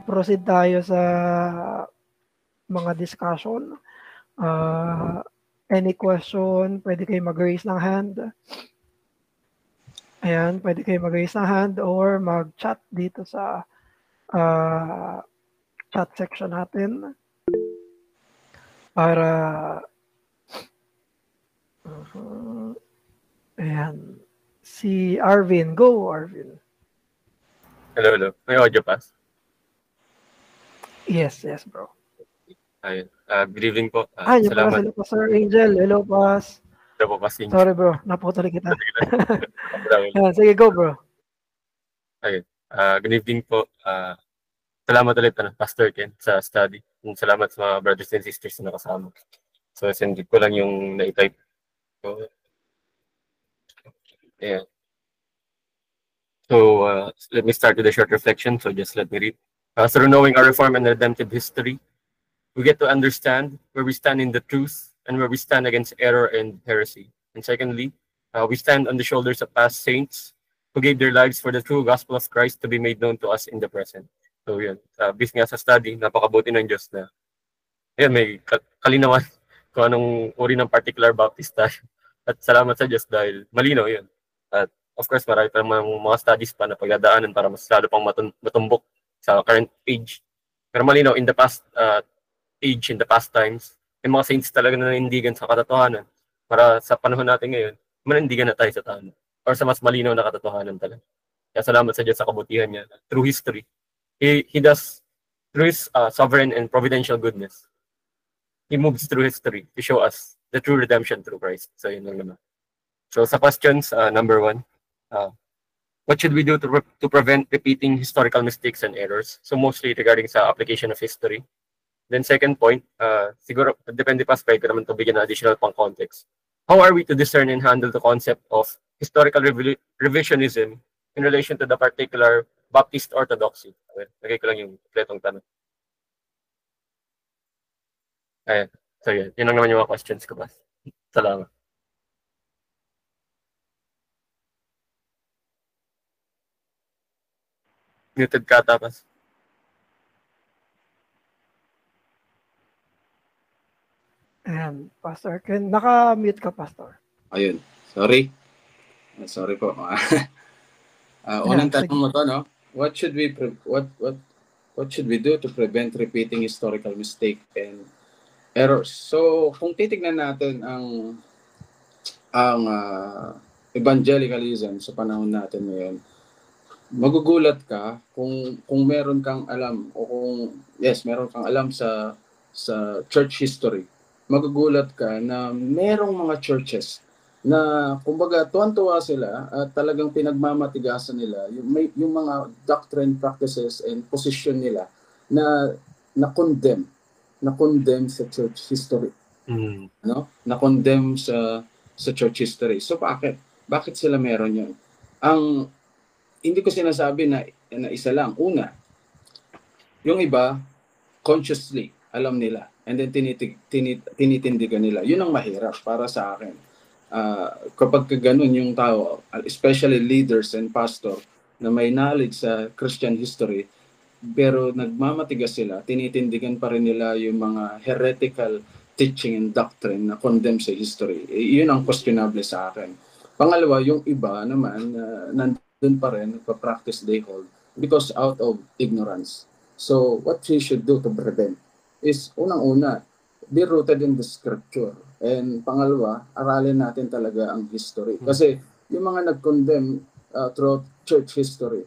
Proceed tayo sa mga discussion. Any question, pwede kayo mag-raise ng hand. Ayan, pwede kayo mag-raise ng hand or mag-chat dito sa chat section natin para ayan. Si Arvin. Go, Arvin. Hello. May audio pass? Yes, bro. Ayun. Good evening po. Yan pala Salamat. sila pa, Sir Angel. Hello, Pas. Hello po, Pasing. Sorry, bro. Naputol kita. Ayan, sige, go, bro. Ayun. Good evening po. Salamat ulit, Pastor Ken, sa study. Salamat sa mga brothers and sisters na nakasama. So, send ko lang yung na-type. So, yeah. So, let me start with a short reflection. So, just let me read. Through knowing our reform and redemptive history, we get to understand where we stand in the truth and where we stand against error and heresy. And secondly, we stand on the shoulders of past saints who gave their lives for the true gospel of Christ to be made known to us in the present. So, yun. Based nga sa study, napakabuti ng Diyos na yun, may kalinawan kung anong uri ng particular baptist tayo. At salamat sa Diyos dahil malinaw yun. At of course, marami pa mga studies pa na pagdadaanan para mas lalo pang matumbok sa current age. Pero malinaw, in the past age, in the past times, may mga saints talaga na nanindigan sa katotohanan para sa panahon natin ngayon, manindigan na tayo sa tama or sa mas malinaw na katotohanan talaga. Kaya salamat sa Diyos sa kabutihan niya. Through history, He does, through His sovereign and providential goodness, He moves through history to show us the true redemption through Christ. So, yun lang naman. So, sa questions, number 1, what should we do to prevent repeating historical mistakes and errors? So, mostly regarding sa application of history. Then, second point, siguro, depende pa, pwede ko naman ito bigyan ng additional pang context. How are we to discern and handle the concept of historical revisionism in relation to the particular Baptist orthodoxy? Okay, lagay ko lang yung kompletong tanong. Ayan. So, yun lang naman yung mga questions ko ba. Salamat. Muted ka, tapos. Ayan, Pastor Ken. Naka-mute ka, Pastor. Ayun. Sorry po. Unang tanong mo to, no? What should we do to prevent repeating historical mistake and errors? So, kung titignan natin ang evangelicalism sa panahon natin ngayon, magugulat ka kung meron kang alam o kung meron kang alam sa church history. Magugulat ka na merong mga churches na kumbaga tuwan-tuwa sila at talagang pinagmamatigasan nila yung mga doctrine, practices and position nila na condemn sa church history. No? Na condemn sa church history. So bakit sila meron yun? Hindi ko sinasabi na isa lang. Una, yung iba consciously alam nila and then tinitindigan nila. Yun ang mahirap para sa akin. Kapag ganun yung tao, especially leaders and pastor na may knowledge sa Christian history, pero nagmamatigas sila, tinitindigan pa rin nila yung mga heretical teaching and doctrine na condemn sa history. Yun ang questionable sa akin. Pangalawa, yung iba naman, nandun pa rin, nagpa-practice they hold because out of ignorance. So, what we should do to prevent is, unang-una, be rooted in the scripture. And pangalawa, aralin natin talaga ang history. Kasi yung mga nag-condemn throughout church history,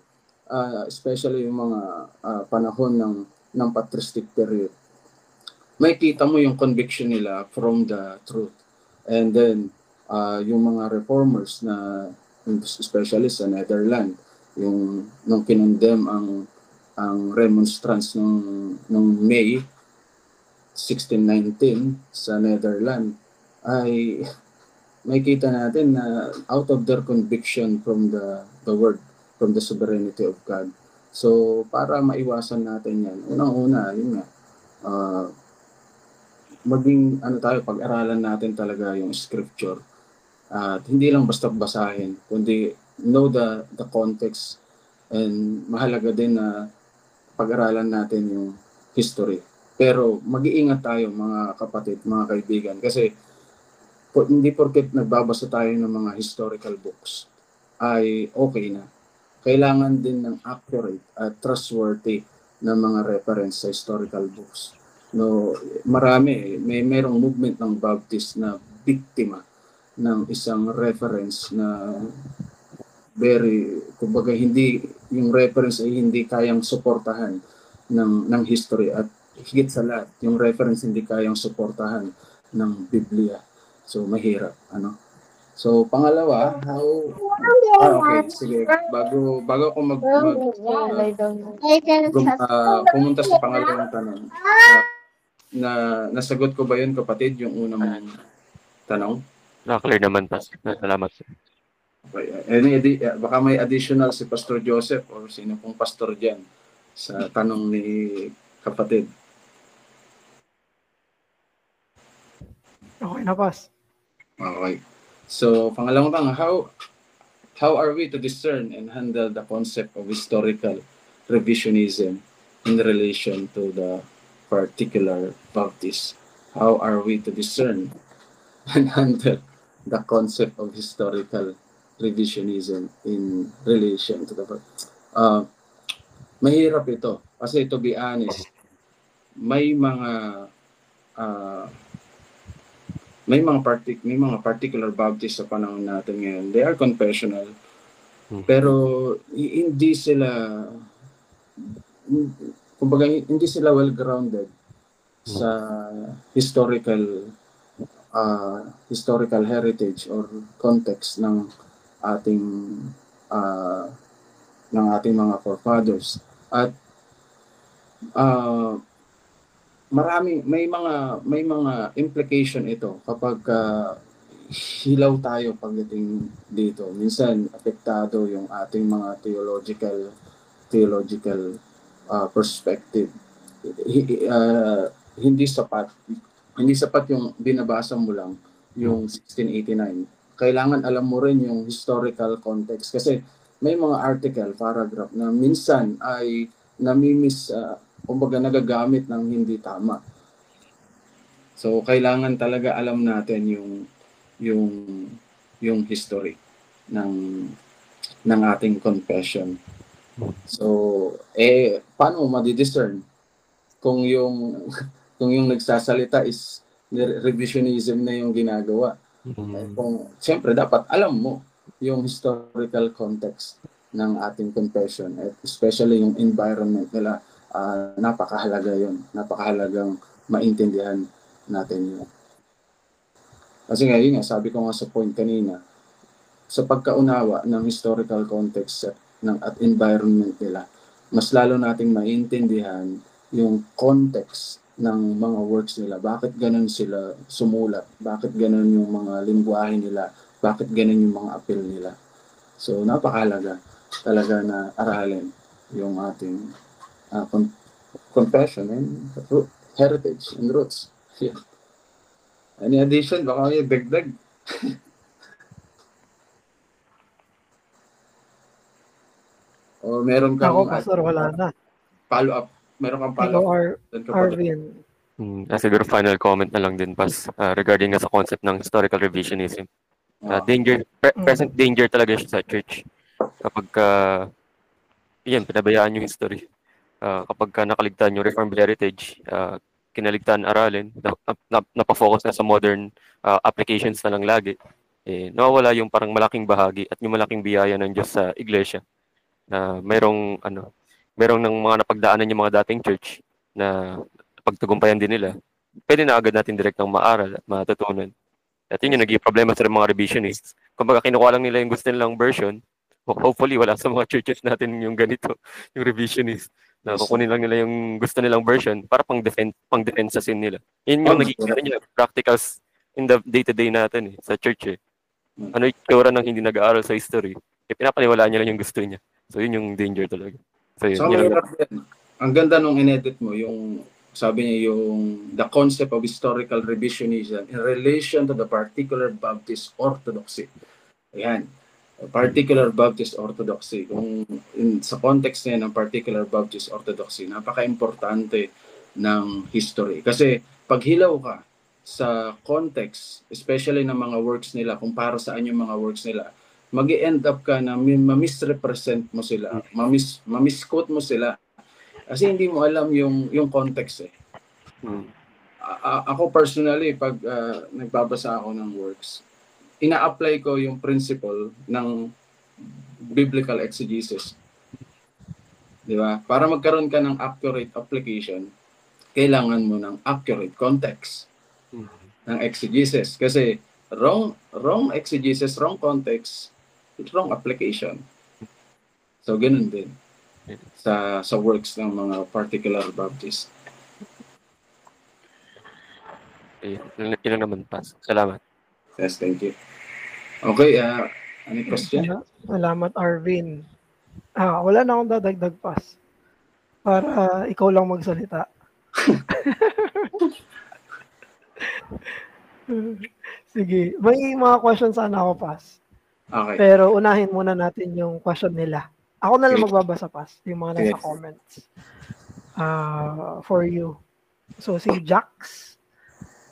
especially yung mga panahon ng patristic period, may kita mo yung conviction nila from the truth. And then, yung mga reformers na, especially sa Netherlands, nung kinondem ang remonstrance nung May 1619 sa Netherlands, ay may kita natin na out of their conviction from the word, from the sovereignty of God. So, para maiwasan natin yan, unang-una, yun nga, maging pag-aralan natin talaga yung scripture. At hindi lang basta basahin, kundi know the context, and mahalaga din na pag-aralan natin yung history. Pero mag-iingat tayo mga kapatid, mga kaibigan, kasi hindi porket nagbabasa tayo ng mga historical books ay okay na. Kailangan din ng accurate at trustworthy na mga reference sa historical books. No, merong movement ng Baptist na biktima ng isang reference na kumbaga hindi, yung reference ay hindi kayang suportahan ng history, at higit sa lahat, yung reference hindi kayang suportahan ng Biblia. So mahirap, ano? So pangalawa, okay, sige, bago ako pumunta sa pangalawang tanong. Nasagot ko ba yun, kapatid, yung unang tanong? Clear naman, Pastor. Salamat. Okay. Baka may additional si Pastor Joseph or sino pong pastor dyan sa tanong ni kapatid. Okay na, Pas. Okay. So, pangalawang tanong, how are we to discern and handle the concept of historical revisionism in relation to the particular Baptist? How are we to discern and handle the concept of historical revisionism in relation to the mahirap ito kasi, to be honest, may mga particular Baptist sa panahon natin ngayon. They are confessional, pero hindi sila, kumbaga, hindi sila well-grounded sa historical heritage or context ng ating mga forefathers. At may mga implication ito kapag hilaw tayo pagdating dito. Minsan apektado yung ating mga theological perspective. Hindi sapat yung binabasa mo lang yung 1689. Kailangan alam mo rin yung historical context, kasi may mga article, paragraph na minsan ay kumbaga nagagamit ng hindi tama. So kailangan talaga alam natin yung history ng ating confession. So paano ma-discern kung yung nagsasalita is revisionism na yung ginagawa? Siyempre dapat alam mo yung historical context ng ating confession, at especially yung environment nila. Napakahalaga yun. Napakahalagang maintindihan natin yun. Kasi ngayon sabi ko nga sa point kanina, sa pagkaunawa ng historical context at environment nila, mas lalo nating maintindihan yung context ng mga works nila. Bakit ganun sila sumulat? Bakit ganun yung mga lingwahe nila? Bakit ganun yung mga appeal nila? So napakahalaga talaga na aralin yung ating confession and heritage and roots. Yeah. Any addition? Baka may dagdag. O meron kang Ako, Pastor, wala na. follow-up? Meron kang follow-up? Arvin. Siguro final comment na lang din, Pas, regarding sa concept ng historical revisionism. Present danger talaga siya sa church. Kapag pinabayaan yung history. Kapag nakaligtaan yung Reformed heritage, kinaligtaan aralin, napafocus na sa modern applications na lang lagi, nawawala yung parang malaking bahagi at yung malaking biyaya ng Diyos sa iglesia. Merong ng mga napagdaanan yung mga dating church na pagtagumpayan din nila. Pwede na agad natin direktang maaral at matutunan. At yun yung naging problema sa mga revisionists. Kumbaga kinukuha lang nila yung gusto nilang version. Hopefully wala sa mga churches natin yung ganito, yung revisionist. Na kukunin lang nila yung gusto nilang version para pang-defense sa sin nila. Yun yung naging practicals in the day-to-day natin sa church. Ano yung itsura ng hindi nag-aaral sa history? Pinapaniwalaan niya lang yung gusto niya. So yun yung danger talaga. So yun. Ang ganda nung inedit mo, yung sabi niya yung the concept of historical revisionism in relation to the particular Baptist orthodoxy. Ayan. particular Baptist orthodoxy. Kung sa context niya ng particular Baptist orthodoxy, napaka-importante ng history. Kasi pag hilaw ka sa context, especially ng mga works nila, kung para saan yung mga works nila, mag-end up ka na ma-misrepresent mo sila, ma-misquote mo sila. Kasi hindi mo alam yung context eh. Ako personally, pag nagbabasa ako ng works, ina-apply ko yung principle ng biblical exegesis. Di ba? Para magkaroon ka ng accurate application, kailangan mo ng accurate context ng exegesis. Kasi wrong exegesis, wrong context, wrong application. So, ganun din sa works ng mga particular Baptist. Yun naman, Pas. Salamat. Yes, thank you. Okay, any question? Salamat, Arvin. Wala na akong dadagdag, Pas. Para ikaw lang magsalita. Sige. May mga questions sana ako, Pas. Okay. Pero unahin muna natin yung question nila. Ako na lang magbabasa, Pas. Yung mga nasa comments. For you. So, si Jax.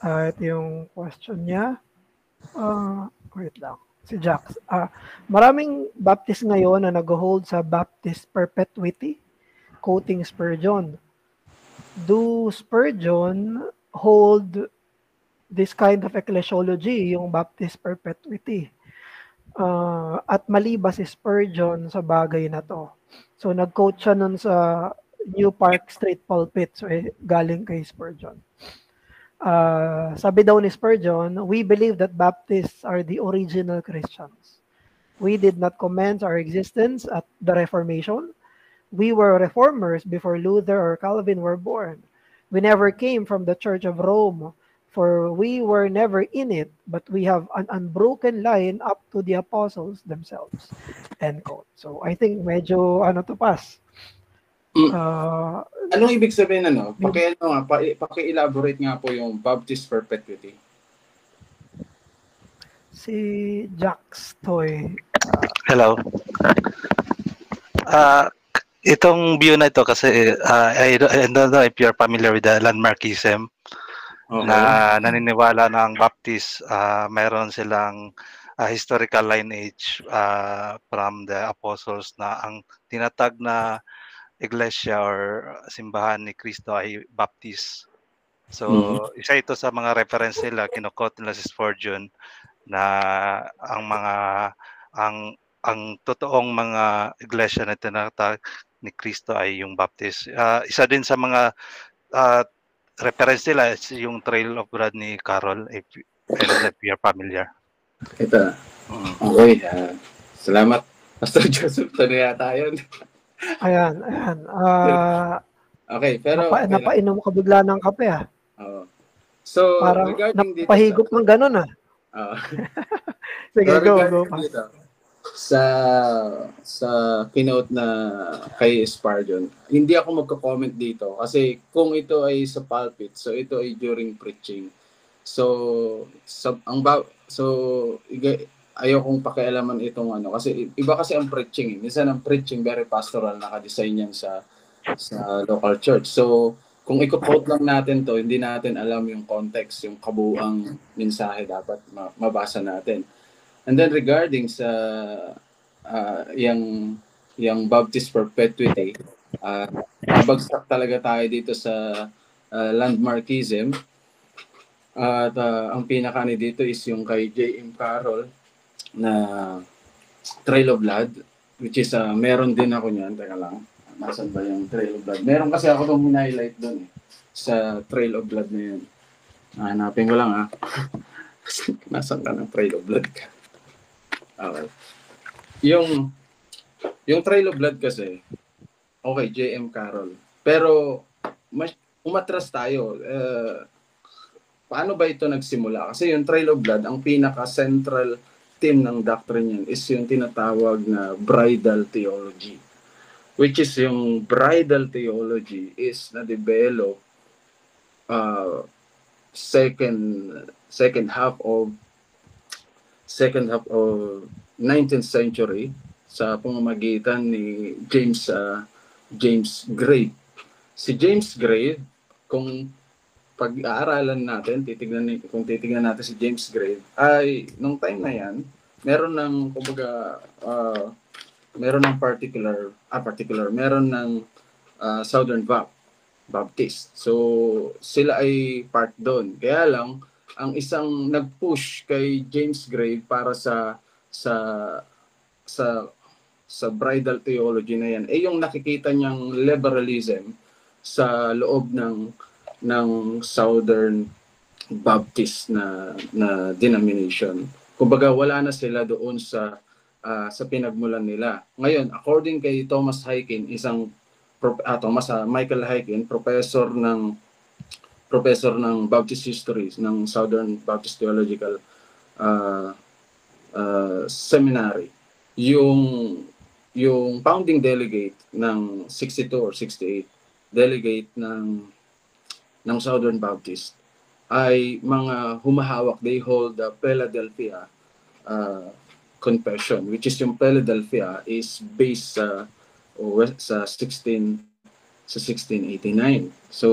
Ito yung question niya. Wait lang. Si Jax. Maraming Baptist ngayon na nag-hold sa Baptist perpetuity, quoting Spurgeon. Do Spurgeon hold this kind of ecclesiology, yung Baptist perpetuity? At mali ba si Spurgeon sa bagay na to? So, nag-quote siya nun sa New Park Street Pulpit. So, galing kay Spurgeon. Sabi daw ni Spurgeon, we believe that Baptists are the original Christians. We did not commence our existence at the Reformation. We were reformers before Luther or Calvin were born. We never came from the Church of Rome, for we were never in it, but we have an unbroken line up to the apostles themselves. End quote. So I think medyo to Pas. Anong ibig sabihin paki-elaborate nga po yung Baptist perpetuity. Si Jax Toy. Hello. Itong view na ito kasi I don't know if you're familiar with the landmarkism. Okay. Na naniniwala na ang Baptist mayroon silang historical lineage from the apostles na ang tinatag na iglesia or simbahan ni Cristo ay Baptist. So, isa ito sa mga reference nila, kinukot nila si Spurgeon na ang totoong mga iglesia na tinatag ni Cristo ay yung Baptist. Isa din sa mga reference nila is yung Trail of Blood ni Carol, if you're familiar. Ito. Okay. Salamat. Pastor Joseph, ito na yata yun. Ayan. Okay, pero napainom ka bigla ng kape So, parang regarding napahigop ng ganun Sige, go. Dito, sa keynote na kay Spurgeon, hindi ako magko-comment dito kasi kung ito ay sa pulpit, so ito ay during preaching. So ayaw kong pakialaman itong kasi iba kasi ang preaching. Minsan ang preaching very pastoral, naka-design yan sa local church. So, kung i-quote lang natin to, hindi natin alam yung context, yung kabuuang mensahe dapat mabasa natin. And then regarding sa yung Baptist perpetuity, nabagsak talaga tayo dito sa landmarkism. At ang pinaka dito is yung kay J.M. Carroll na Trail of Blood, which is meron din ako niyan. Teka lang, nasan ba yung Trail of Blood? Meron kasi ako itong highlight doon sa Trail of Blood na yun. Hanapin ko lang nasan ka ng Trail of Blood ka? Okay. Yung Trail of Blood kasi, okay, J.M. Carroll. Pero umatras tayo. Paano ba ito nagsimula? Kasi yung Trail of Blood, ang pinaka-central theme ng doctrine yan is yung tinatawag na bridal theology. Which is yung bridal theology is na-develop second half of 19th century sa pamamagitan ni James Gray. Si James Gray, kung pag-aaralan natin, kung titignan natin si James Gray, ay nung time na yan, meron ng kumbaga meron ng meron ng Southern Baptist. So sila ay part doon. Kaya lang ang isang nag-push kay James Gray para sa bridal theology na yan yung nakikita niyang liberalism sa loob ng Southern Baptist na denomination. Kumbaga wala na sila doon sa pinagmulan nila. Ngayon, according kay Thomas Hyken, Michael Hyken, professor ng Baptist History ng Southern Baptist Theological Seminary, yung founding delegate ng 62 or 68 delegate ng Southern Baptist ay mga humahawak, they hold the Philadelphia Confession, which is yung Philadelphia is based sa 1689. So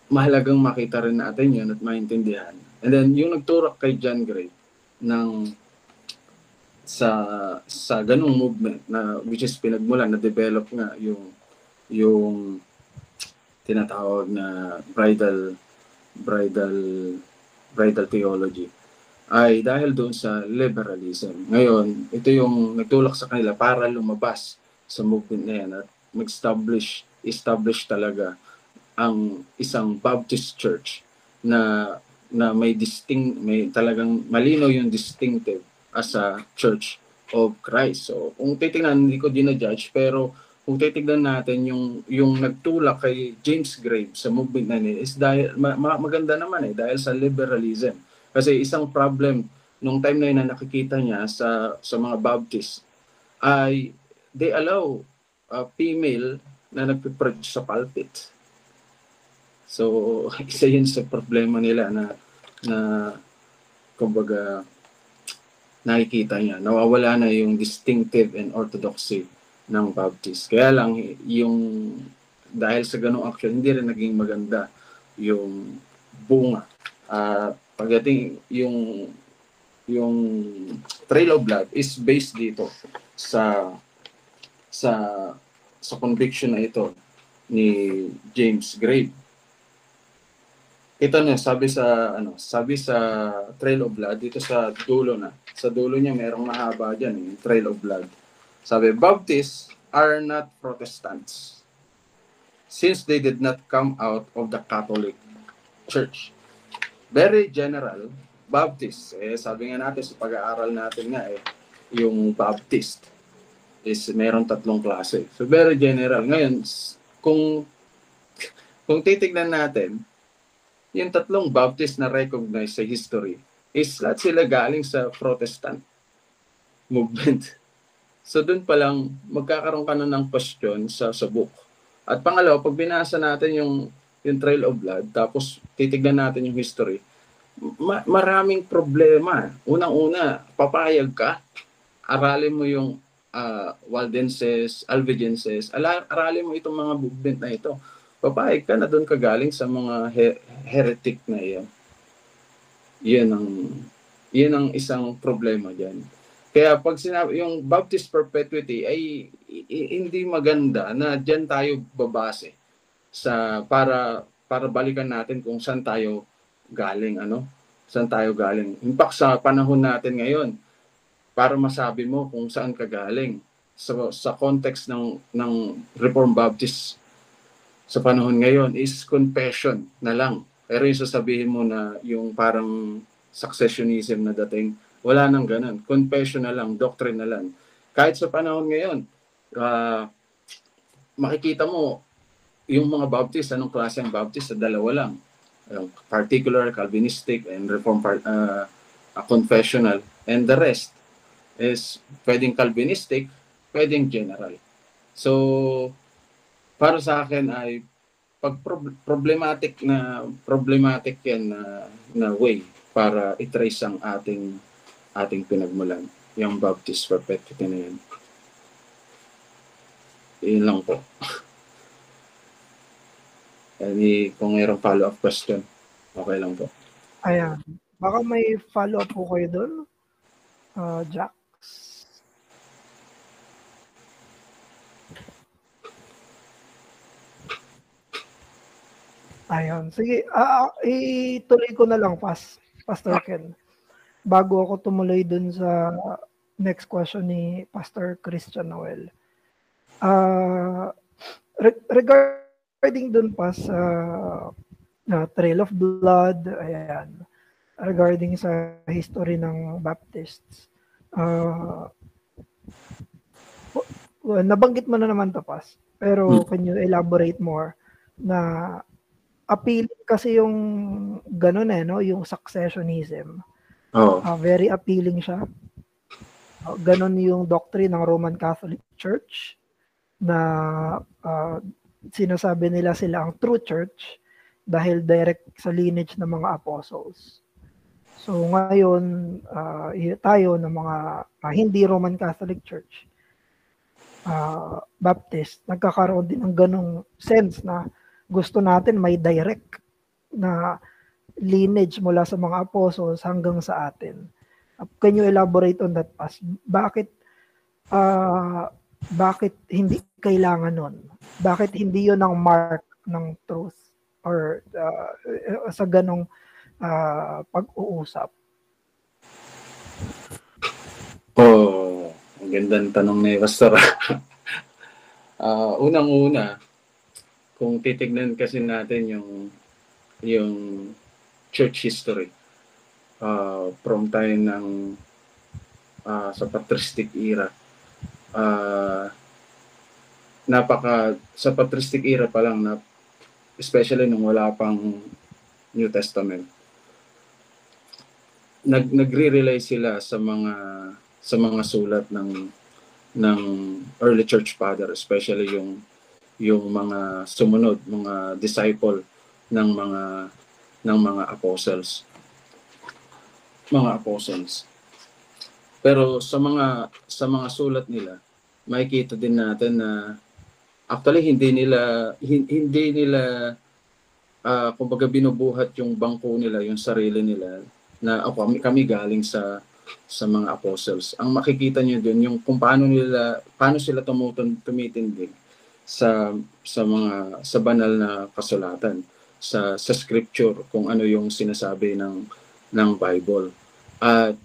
mahalagang makita rin natin yun at maintindihan. And then yung nagturak kay John Gray sa ganung movement na which is pinagmulan na develop nga yung tinatawag na bridal theology ay dahil doon sa liberalism. Ngayon, ito yung nagtulak sa kanila para lumabas sa movement na yan at establish talaga ang isang Baptist church na may talagang malinaw yung distinctive as a Church of Christ. So, kung titingnan, hindi ko dinajudge, pero kung titignan natin yung nagtulak kay James Gray sa movement na niya is dahil maganda naman dahil sa liberalism. Kasi isang problem nung time na yun na nakikita niya sa mga Baptist ay they allow a female na nagpe-preach sa pulpit. So isa yun sa problema nila na kumbaga nakikita niya, nawawala na yung distinctive and orthodoxy ng Baptist. Kaya lang dahil sa ganung action, hindi rin naging maganda yung bunga. Pagdating yung Trail of Blood is based dito sa conviction na ito ni James Gray. Ito na sabi sa Trail of Blood dito sa dulo niya merong mahaba diyan yung Trail of Blood. Sabi, Baptists are not Protestants since they did not come out of the Catholic Church. Very general, Baptist. Sabi nga natin sa pag-aaral natin nga yung Baptist is meron 3 klase. So very general. Ngayon, kung titignan natin, yung 3 Baptist na recognized sa history is lahat sila galing sa Protestant movement. So doon pa lang magkakaroon ka na ng question sa book. At pangalawa, pag binasa natin yung Trail of Blood, tapos titignan natin yung history, maraming problema. Unang-una, papayag ka, aralin mo yung Waldenses, Albigenses, aralin mo itong mga movement na ito. Papayag ka na doon ka galing sa mga heretic na iyan. Yan ang isang problema dyan. Kaya pag sinabi, yung Baptist perpetuity ay hindi maganda na dyan tayo babase para balikan natin kung saan tayo galing, saan tayo galing. In fact, sa panahon natin ngayon, para masabi mo kung saan ka galing sa context ng Reformed Baptist sa panahon ngayon is confession na lang. Pero yung sasabihin mo na yung parang successionism na dating, wala nang ganun. Confession na lang, doctrine na lang. Kahit sa panahon ngayon, makikita mo yung mga Baptist, anong klase ang Baptist? Sa 2 lang. Particular, Calvinistic, and Reformed confessional. And the rest is pwedeng Calvinistic, pwedeng general. So, para sa akin ay pag problematic yan na way para i-trace ang ating pinagmulan. yung Baptist perpetuity na yun. Yun lang po. Kung mayroong follow-up question, okay lang po. Ayan. Baka may follow-up po kayo doon, Jax. Ayan. Sige, ituloy ko na lang, Pastor Ken. Bago ako tumuloy dun sa next question ni Pastor Christian Noel. Regarding dun pa sa Trail of Blood, ayan, regarding sa history ng Baptists, nabanggit mo na naman to, Pas, pero can you elaborate more na appealing kasi yung ganun no, yung successionism. Very appealing siya. Ganun yung doctrine ng Roman Catholic Church na sinasabi nila sila ang true church dahil direct sa lineage ng mga apostles. So ngayon, tayo ng mga hindi Roman Catholic Church, Baptist, nagkakaroon din ng ganung sense na gusto natin may direct na lineage mula sa mga apostles hanggang sa atin. Can you elaborate on that, Pas? Bakit hindi kailangan nun? Bakit hindi yun ang mark ng truth or sa ganong pag-uusap? Ang gandang tanong ni Pastor. Unang-una, kung titignan kasi natin yung church history from time ng sa patristic era, sa patristic era pa lang, na especially nung wala pang New Testament, nagre-rely sila sa mga sulat ng early church father, especially yung mga sumunod, mga disciple ng mga apostles. Pero sa mga sulat nila, makikita din natin na actually hindi nila kumbaga binubuhat yung bangko nila, yung sarili nila na kami galing sa mga apostles. Ang makikita niyo doon yung kung paano sila tumitindig sa banal na kasulatan, sa scripture, kung ano yung sinasabi ng Bible. At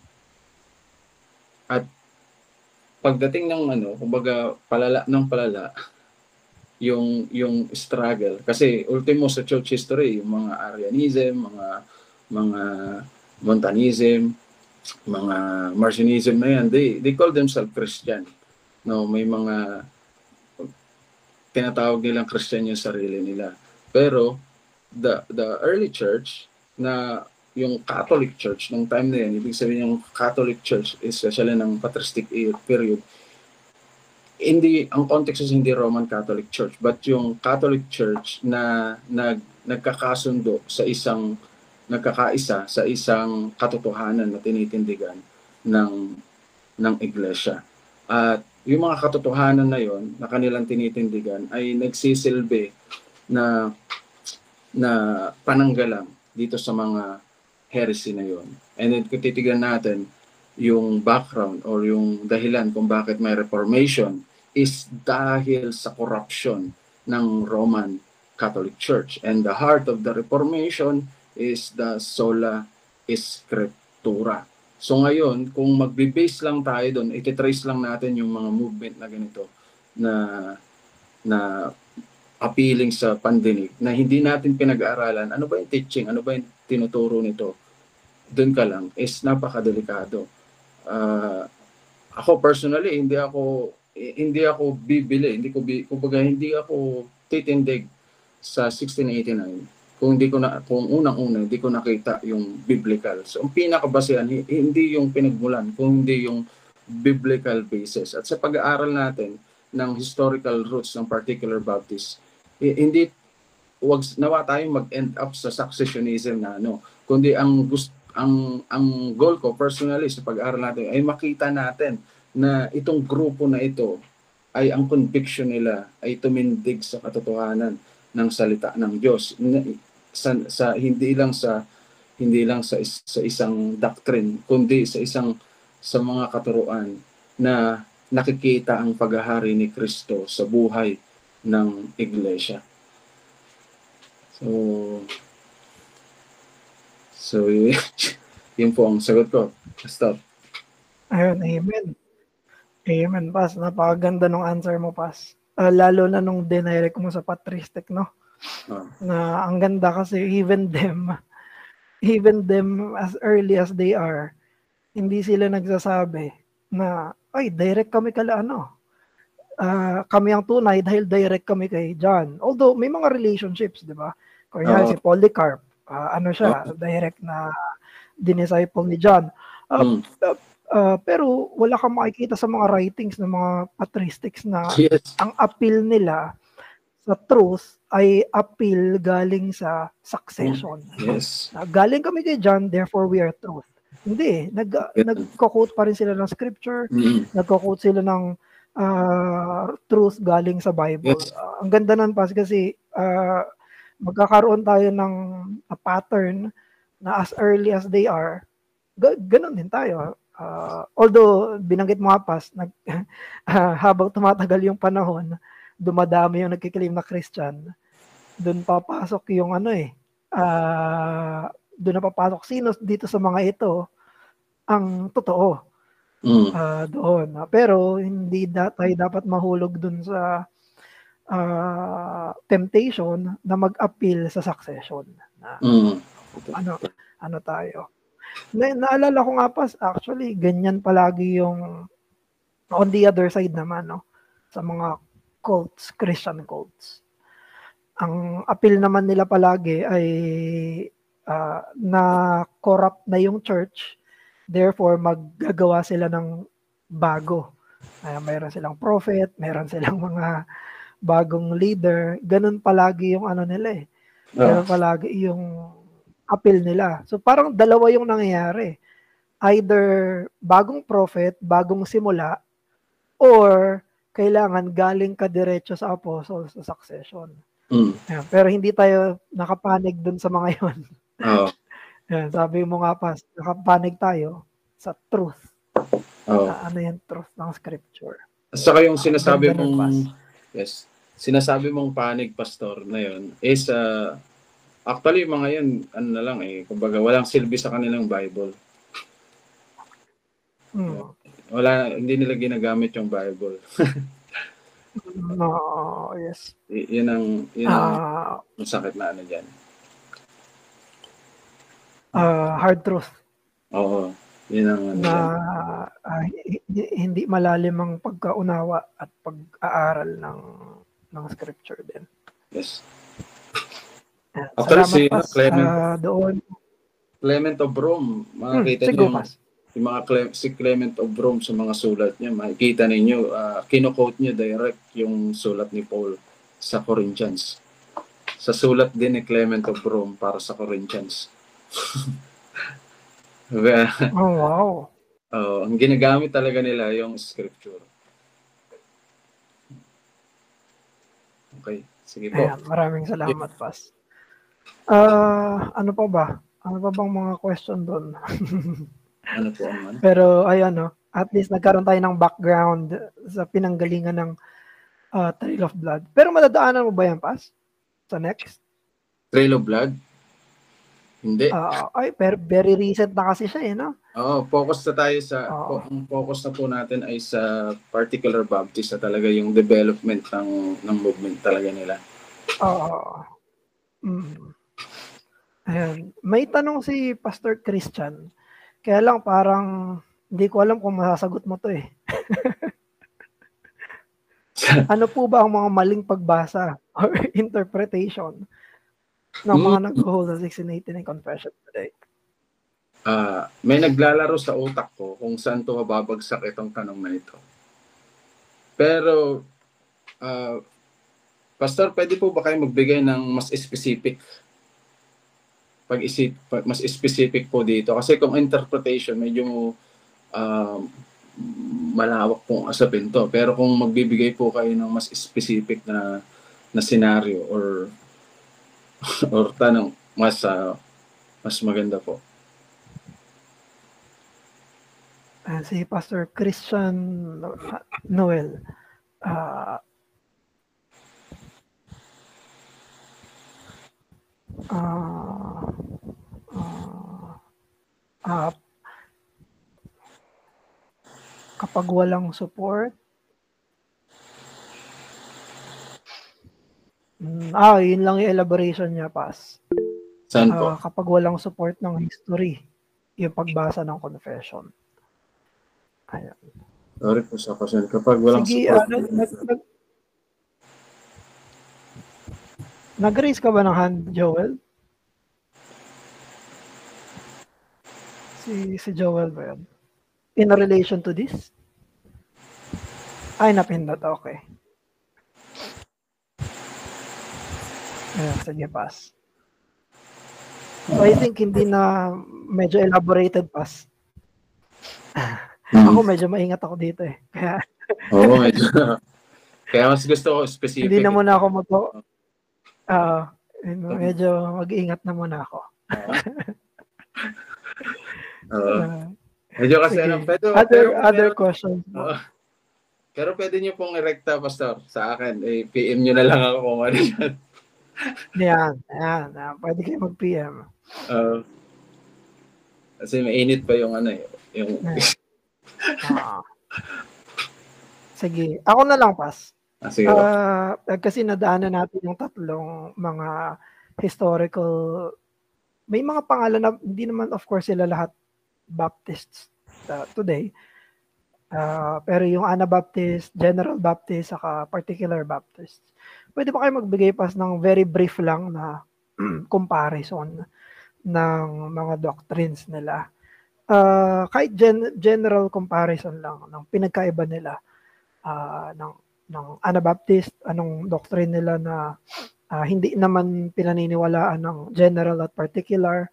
pagdating ng kumbaga palala yung struggle, kasi ultimo sa church history, yung mga Arianism, mga Montanism, mga Marcionism na yan, they call themselves Christian. No, may mga tinatawag nilang Christian yung sarili nila. Pero the early church, na yung Catholic Church nung time na yan, ibig sabihin yung Catholic Church, especially ng patristic period, ang context is hindi Roman Catholic Church, but yung Catholic Church na nagkakasundo nagkakaisa sa isang katotohanan na tinitindigan ng iglesia. At yung mga katotohanan na yon na kanilang tinitindigan ay nagsisilbi na pananggalang dito sa mga heresy na yon. And then kung titignan natin yung background or yung dahilan kung bakit may Reformation is dahil sa corruption ng Roman Catholic Church. And the heart of the Reformation is the sola scriptura. So ngayon, kung magbe-base lang tayo doon, iti-trace lang natin yung mga movement na ganito na appealing sa pandinig, na hindi natin pinag-aaralan, ano ba yung teaching, ano ba yung tinuturo nito, doon ka lang, is napakadelikado. Ako personally, hindi ako bibili, kumbaga hindi ako titindig sa 1689 kung unang-una hindi ko nakita yung biblical. So ang pinakabasehan hindi yung pinagmulan, kung hindi yung biblical basis. At sa pag-aaral natin ng historical roots ng particular Baptist, nawa tayong mag-end up sa successionism na kundi ang ang goal ko personally sa pag-aaral natin ay makita natin na itong grupo na ito ay ang conviction nila ay tumindig sa katotohanan ng salita ng Diyos, sa hindi lang sa isang doctrine, kundi sa mga katuruan na nakikita ang paghahari ni Kristo sa buhay ng iglesia. So yun po ang sagot ko. Stop. Ayun, amen. Amen, Pas. Napakaganda ng answer mo, Pas. Lalo na nung dinirect mo sa patristic, no? Na ang ganda kasi even them as early as they are, hindi sila nagsasabi na, ay, direct kami kala kami ang tunay dahil direct kami kay John. Although, may mga relationships, di ba? Kaya si Polycarp, direct na dinisciple ni John. Pero wala kang makikita sa mga writings ng mga patristics na ang appeal nila sa truth ay appeal galing sa succession. Yes. Galing kami kay John, therefore we are truth. Hindi. Nagko-quote pa rin sila ng scripture, nagko-quote sila ng truth galing sa Bible. Yes. Ang ganda nun, Pas, kasi magkakaroon tayo ng pattern na as early as they are, ganun din tayo. Although, binanggit mo nga, Pas, habang tumatagal yung panahon, dumadami yung nagkiklaim na Christian, doon papasok yung doon na papasok sino dito sa mga ito ang totoo. Doon. Pero hindi tayo dapat mahulog doon sa temptation na mag-appeal sa succession. Ano tayo. Naalala ko nga, Pas, actually, ganyan palagi yung on the other side naman, no? Sa mga cults, Christian cults. Ang appeal naman nila palagi ay na corrupt na yung church, therefore maggagawa sila ng bago. Mayroon silang prophet, mayroon silang mga bagong leader, ganun palagi yung nila ganun palagi yung appeal nila. So parang dalawa yung nangyayari. Either bagong prophet, bagong simula, or kailangan galing ka diretso sa apostle sa succession. Pero hindi tayo nakapanig dun sa mga yon. Sabi mo nga, Pas, nakapanig tayo sa truth. Ano yung truth ng scripture. Saka yung sinasabi mong sinasabi mong panig, Pastor, na yun is actually mga yun na lang kumbaga walang silbi sa kanilang Bible. Hindi nila ginagamit yung Bible. No, yes. Yun ang masakit na dyan. Hard truth. Oo. Yun ang hindi malalim ang pagkaunawa at pag-aaral ng scripture din. Yes. Actually, Clement of Rome, makikita niyo si Clement of Rome sa mga sulat niya, makikita ninyo, kino-quote niya direct yung sulat ni Paul sa Corinthians. Sa sulat din ni Clement of Rome para sa Corinthians. Oh, wow. Ang ginagamit talaga nila yung scripture. Okay, sige po. Maraming salamat, Pas. Ano pa ba? Ano pa bang mga question doon? Ano po ang Pero at least nagkaroon tayo ng background sa pinanggalingan ng Trail of Blood. Pero madadaanan mo ba yan, Pas? Sa next? Trail of Blood? Hindi. Pero very recent na kasi siya, no? Focus na tayo ang focus na po natin ay sa particular Baptist na talaga yung development ng movement talaga nila. Ayan. May tanong si Pastor Christian. Kaya lang parang hindi ko alam kung masasagot mo to Ano po ba ang mga maling pagbasa or interpretation ng mga nag-hold sa 1689 Confession today? May naglalaro sa utak ko kung saan to babagsak itong tanong na ito. Pero, Pastor, pwede po ba kayo magbigay ng mas specific mas specific po dito. Kasi kung interpretation, medyo malawak pong asapin to. Pero kung magbibigay po kayo ng mas specific na scenario or tanong, mas maganda po. Si Pastor Christian Noel. Kapag walang support, yun lang yung elaboration niya, Pas. Saan po? Kapag walang support ng history, yung pagbasa ng confession. Ayan. Sorry po sa question. Kapag walang support. Nag-raise ka ba ng hand, Joel? Si Joel ba yan? In relation to this? Ay, napindot. Okay. Ayan, sige, Pas. So, I think hindi na medyo elaborated, Pas. Ako medyo maingat ako dito eh. Kaya Oo, medyo. Kaya mas gusto ko specific. Hindi na muna ako medyo mag-iingat na muna ako. Medyo kasi other questions. Pero pwede niyo pong irekta, Pastor, sa akin. PM niyo na lang ako kung ano yan. Yan. Pwede kayo mag-PM. Kasi mainit pa yung yung sige. Ako na lang, Pas. Sige. Kasi nadaanan natin yung tatlong mga historical, may mga pangalan na hindi naman of course sila lahat Baptists today. Pero yung Anabaptist, General Baptist, saka Particular Baptist. Pwede ba kayo magbigay, Pas, ng very brief lang na comparison ng mga doctrines nila? Kahit general comparison lang ng pinagkaiba nila ng Anabaptist, anong doctrine nila na hindi naman pinaniniwalaan ng general at particular.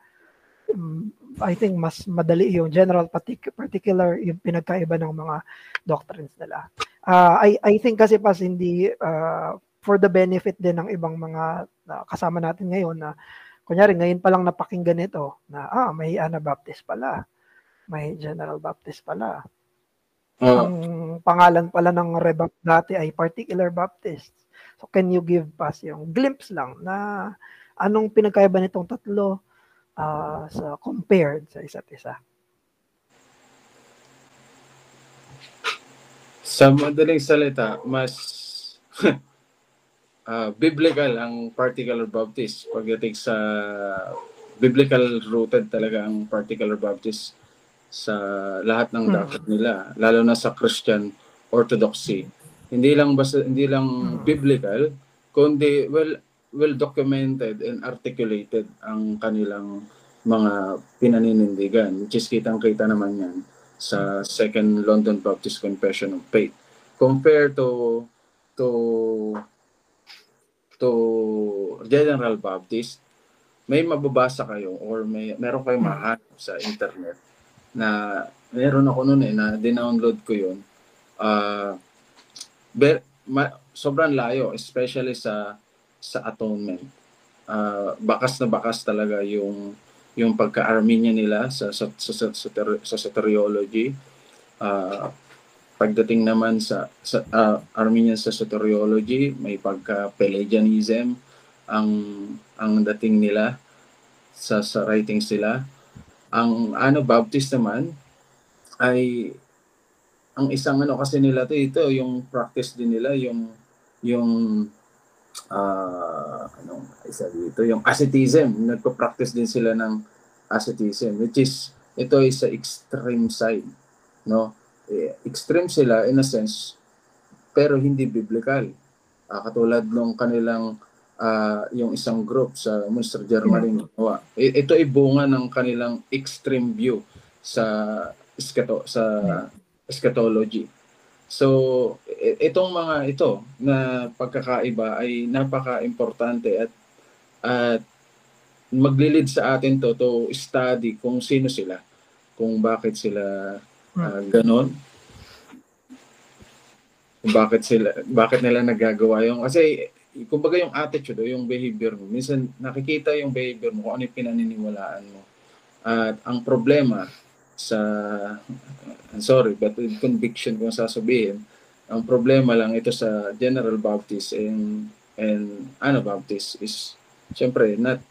I think mas madali yung general particular yung pinagkaiba ng mga doctrines nila. I think kasi pas hindi for the benefit din ng ibang mga kasama natin ngayon na kunyari ngayon pa lang napakinggan ito na may Anabaptist pala, may General Baptist pala. Ang pangalan pala ng Rebap dati ay Particular Baptist. So can you give us yung glimpse lang na anong pinagkaiba nitong tatlo sa compared sa isa't isa? Sa madaling salita, mas biblical ang Particular Baptist. Pagdating sa biblical rooted talaga ang Particular Baptist sa lahat ng doctrine nila, lalo na sa Christian orthodoxy. Hindi lang biblical, kundi well documented and articulated ang kanilang mga pinaninindigan, which is kitang-kita naman yan sa Second London Baptist Confession of Faith. Compared to General Baptist, may mababasa kayo or meron kayong mahanap sa internet na meron ako noon na dinownload ko yun. Sobrang layo, especially sa atonement. Bakas na bakas talaga yung pagka-Arminian nila sa soteriology. Pagdating naman sa Arminian sa soteriology, may pagka-Pelagianism ang dating nila sa writings nila. Ang Baptist naman ay ang isang kasi nila ito yung practice din nila yung yung asceticism. Nagpo-practice din sila ng asceticism, which is ito ay sa extreme side, no? Extreme sila in a sense pero hindi biblical. Katulad nung kanilang yung isang group sa Munster, Germany. Ito ay bunga ng kanilang extreme view sa eschatology. So, itong mga ito na pagkakaiba ay napaka-importante at maglilid sa atin to study kung sino sila, kung bakit sila ganon, kung bakit nila nagagawa yung, kasi kumbaga yung attitude o yung behavior mo, minsan nakikita yung behavior mo kung ano yung pinaniniwalaan mo. At ang problema sorry, but with conviction kung sasabihin, ang problema lang ito sa General Baptist and Anabaptist is syempre not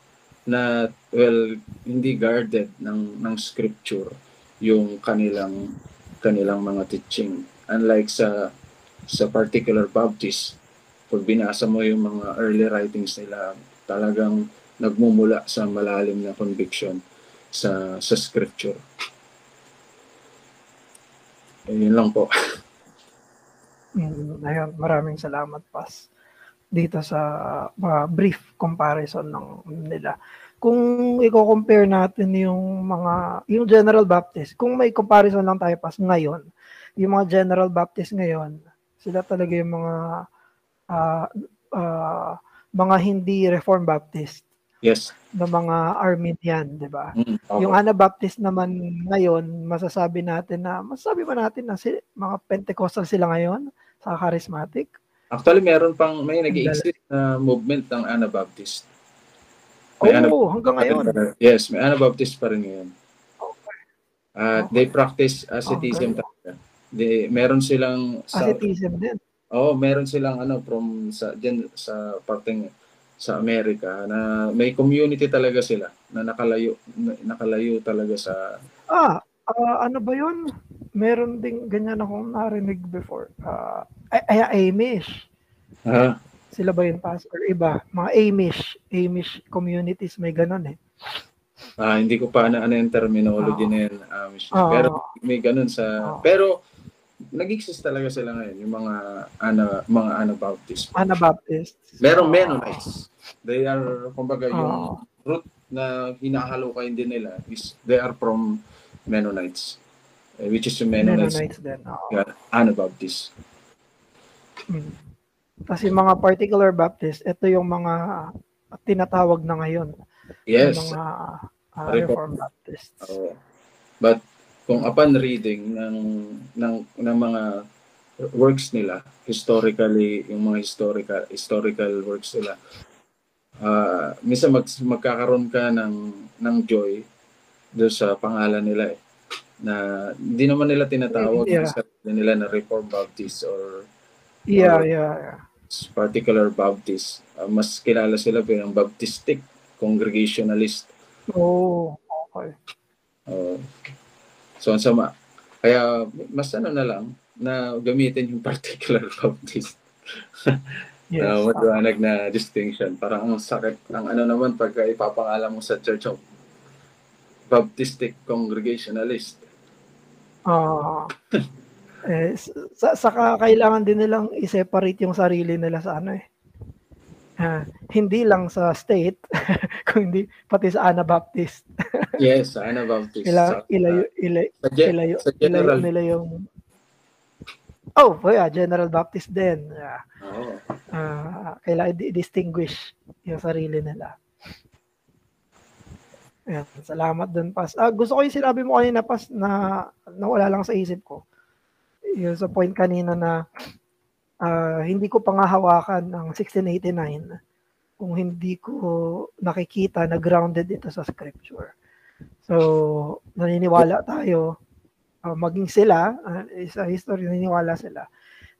well, hindi guarded ng scripture yung kanilang mga teaching. Unlike sa particular Baptist, pag binasa mo yung mga early writings nila, talagang nagmumula sa malalim na conviction sa scripture. Yun lang po. Ayun, maraming salamat, Pas, dito sa brief comparison nila. Kung i-compare natin yung General Baptist, kung may comparison lang tayo, Pas, ngayon, yung mga General Baptist ngayon, sila talaga yung mga hindi Reformed Baptist. Yes. Na mga Arminian, di ba? Okay. Yung Anabaptist naman ngayon, masasabi ba natin na mga Pentecostal sila ngayon sa charismatic? Actually, may nag-exist na movement ng Anabaptist. Hanggang ngayon. Yes, may Anabaptist pa rin ngayon. Okay. They practice asceticism talaga. Meron silang asceticism din. Meron silang from sa parteng sa Amerika na may community talaga sila na nakalayo talaga sa ano ba yun? Meron ding ganyan akong narinig before. Amish. Sila ba yun, Pastor? Iba, mga Amish communities may ganun eh. Hindi ko pa ano yung terminology na yun, Amish. Pero may ganun pero nag-exist talaga sila ngayon, yung mga Anabaptist. Anabaptist. Merong Mennonites. They are, kumbaga, yung root na hinahalukay din nila is they are from Mennonites. Which is yung Mennonites din. Anabaptist. Kasi mga particular Baptist, ito yung mga tinatawag na ngayon. Yes. Yung mga Reformed Baptists. But kung upon reading ng mga works nila, historically, yung mga historical works nila, minsan magkakaroon ka ng joy doon sa pangalan nila na hindi naman nila tinatawag sa nila na Reformed Baptist or particular Baptist. Mas kilala sila bilang Baptistic Congregationalist. Okay. So, ang sama. Kaya, mas na lang na gamitin yung particular Baptist. Matuanag na distinction. Parang ang sakit. Ang naman pagka ipapangalan mo sa Church of Baptistic Congregationalist. Saka kailangan din nilang i-separate yung sarili nila sa hindi lang sa state, kundi pati sa Anabaptist. Yes, sa Anabaptist. Ilayo nila yung General Baptist din. Kailangan i-distinguish yung sarili nila. Ayan, salamat dun, Pas. Gusto ko yung sinabi mo kanina, Pas, na wala lang sa isip ko. Yung sa point kanina na hindi ko pangahawakan ng 1689 kung hindi ko nakikita na grounded ito sa scripture. So, naniniwala tayo, maging sila, sa history, naniniwala sila.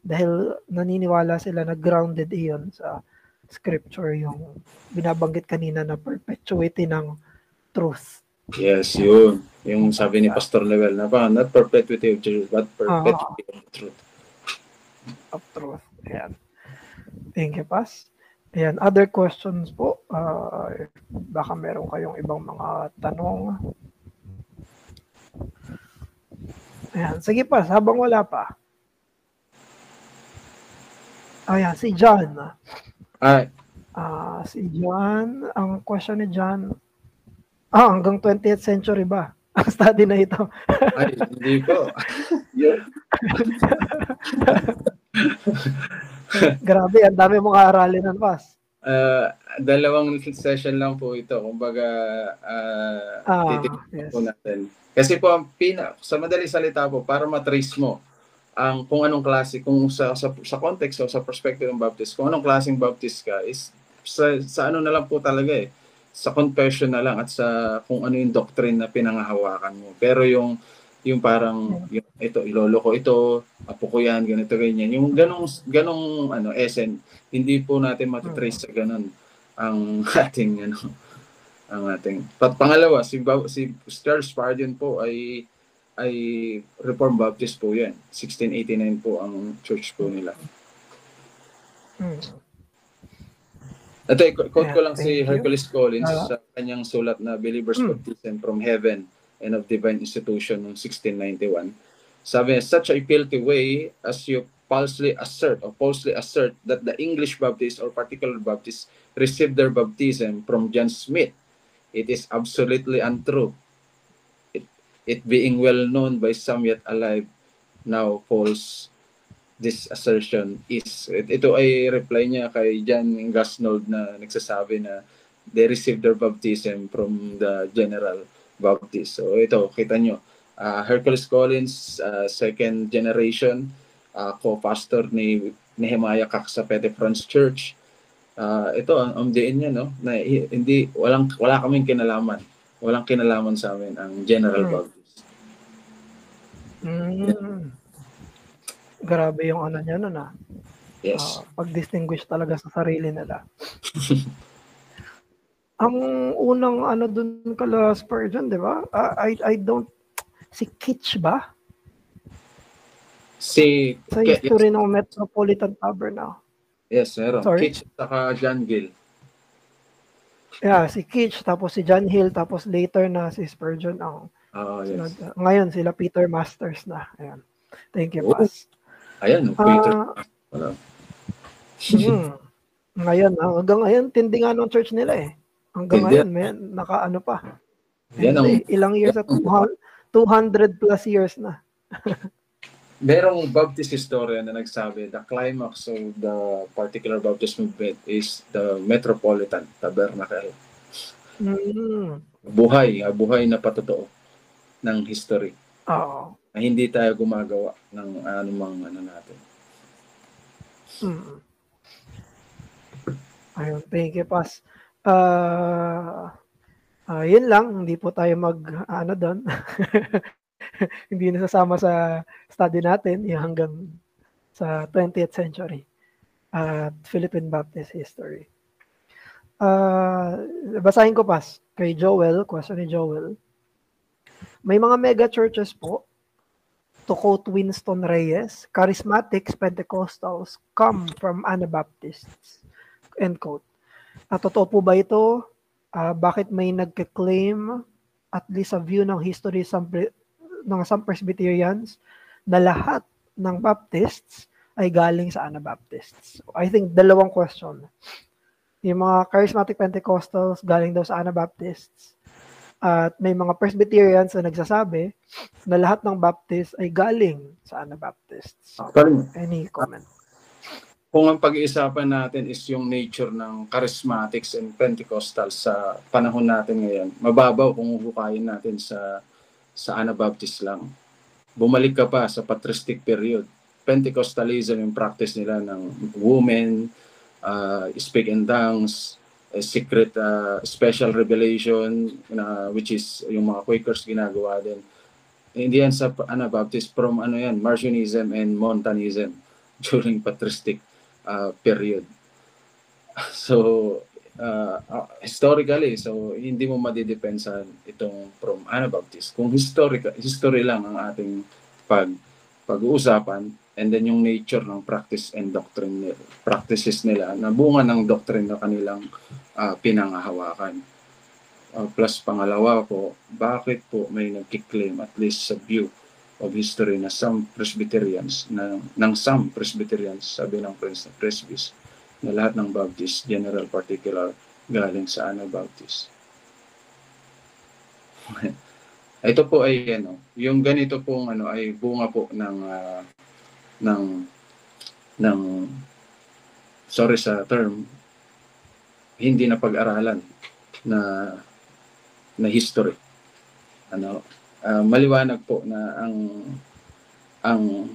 Dahil naniniwala sila na grounded iyon sa scripture, yung binabanggit kanina na perpetuity ng truth. Yes, yun. Yung sabi ni Pastor Lewel na not perpetuity of truth, but perpetuity of truth. Of truth. Ayan. Thank you, Pas. Ayan, other questions po? Baka meron kayong ibang mga tanong. Ayan, sige, Pas, habang wala pa. Ayan, si John. Si John, ang question ni John, hanggang 20th century ba? Ang study na ito. Ay, hindi po. Grabe, ang dami mong aralin ng Pas. Dalawang session lang po ito. Kumbaga, titignan po natin. Kasi po, sa madaling salita po, para matrace mo ang kung anong klase, kung sa context o sa perspective ng Baptist, kung anong klaseng Baptist ka, is sa ano na lang po talaga sa confession na lang at sa kung ano yung doctrine na pinangahawakan mo. Pero yung parang ito ilolo ko ito, apo ko yan, ganito ganyan. Yung ganong essence, hindi po natin matitrace sa ganon ang ating pangalawa si Charles Spurgeon po ay Reformed Baptist po yan. 1689 po ang church po nila. Ito, quote ko lang si Hercules Collins sa kanyang sulat na Believer's Baptism from Heaven and of Divine Institution noong 1691. Sabi, such a filthy way as you falsely assert that the English Baptists or particular Baptists received their baptism from John Smith. It is absolutely untrue. It being well known by some yet alive now false this assertion is. Ito ay reply niya kay John Gasnold na nagsasabi na they received their baptism from the General Baptist. So ito, kita nyo, Hercules Collins, second generation, co-pastor ni Nehemiah Cox sa Petit France Church. Ito ang diin niya, no, na wala kaming kinalaman. Walang kinalaman sa amin ang General Baptist. Grabe yung ano niya nun Yes. Pag-distinguish talaga sa sarili nila. Ang unang dun kala Spurgeon, di ba? I don't... Si Kitch ba? Sa history ng Metropolitan Tabernacle. Yes, meron. Kitch saka John Gill. Yeah, si Kitch, tapos si John Hill, tapos later na si Spurgeon ang yes. Ngayon sila Peter Masters na. Ayan. Thank you, Paz. Ayan, Peter. Ngayon, hanggang ngayon, tindi nga ng church nila Hanggang ngayon, may nakaano pa. Ilang years at 200 plus years na. Merong Baptist historian na nagsabi, the climax of the particular Baptist movement is the Metropolitan Tabernacle. Buhay na patotoo ng history. Na hindi tayo gumagawa ng anumang natin. Ayun, thank you, Pas. Yun lang, hindi po tayo doon. Hindi nasasama sa study natin yung hanggang sa 20th century at Philippine Baptist history. Basahin ko Pas kay Joel, question ni Joel. May mga mega churches po, to quote Winston Reyes, charismatics, Pentecostals come from Anabaptists. End quote. Totoo po ba ito? Bakit may nagke-claim at least a view ng history ng some Presbyterians na lahat ng Baptists ay galing sa Anabaptists? So, I think dalawang question. Yung mga charismatic Pentecostals galing daw sa Anabaptists at may mga Presbyterians na nagsasabi na lahat ng Baptists ay galing sa Anabaptists. Any comment? Kung ang pag-iisapan natin is yung nature ng charismatics and Pentecostals sa panahon natin ngayon, mababaw kung huhukayin natin sa Anabaptist lang. Bumalik ka pa sa patristic period. Pentecostalism yung practice nila ng women, speak in tongues, secret special revelation, which is yung mga Quakers ginagawa din. Hindi yan sa Anabaptist, from Marcionism and Montanism during patristic period. So, historically, so hindi mo madidepensa itong from Anabaptist. Kung history lang ang ating pag-uusapan, and then yung nature ng practice and doctrine practices nila na bunga ng doctrine na kanilang pinangahawakan. Plus pangalawa po, bakit po may nagkiklaim at least sa view of history na some Presbyterians, sabi ng Prince na Presbys, na lahat ng Baptist, general particular, galing sa Anabaptist. Ito po ay yung ganito pong ay bunga po ng sorry sa term, hindi na pag-aralan na history. Maliwanag po na ang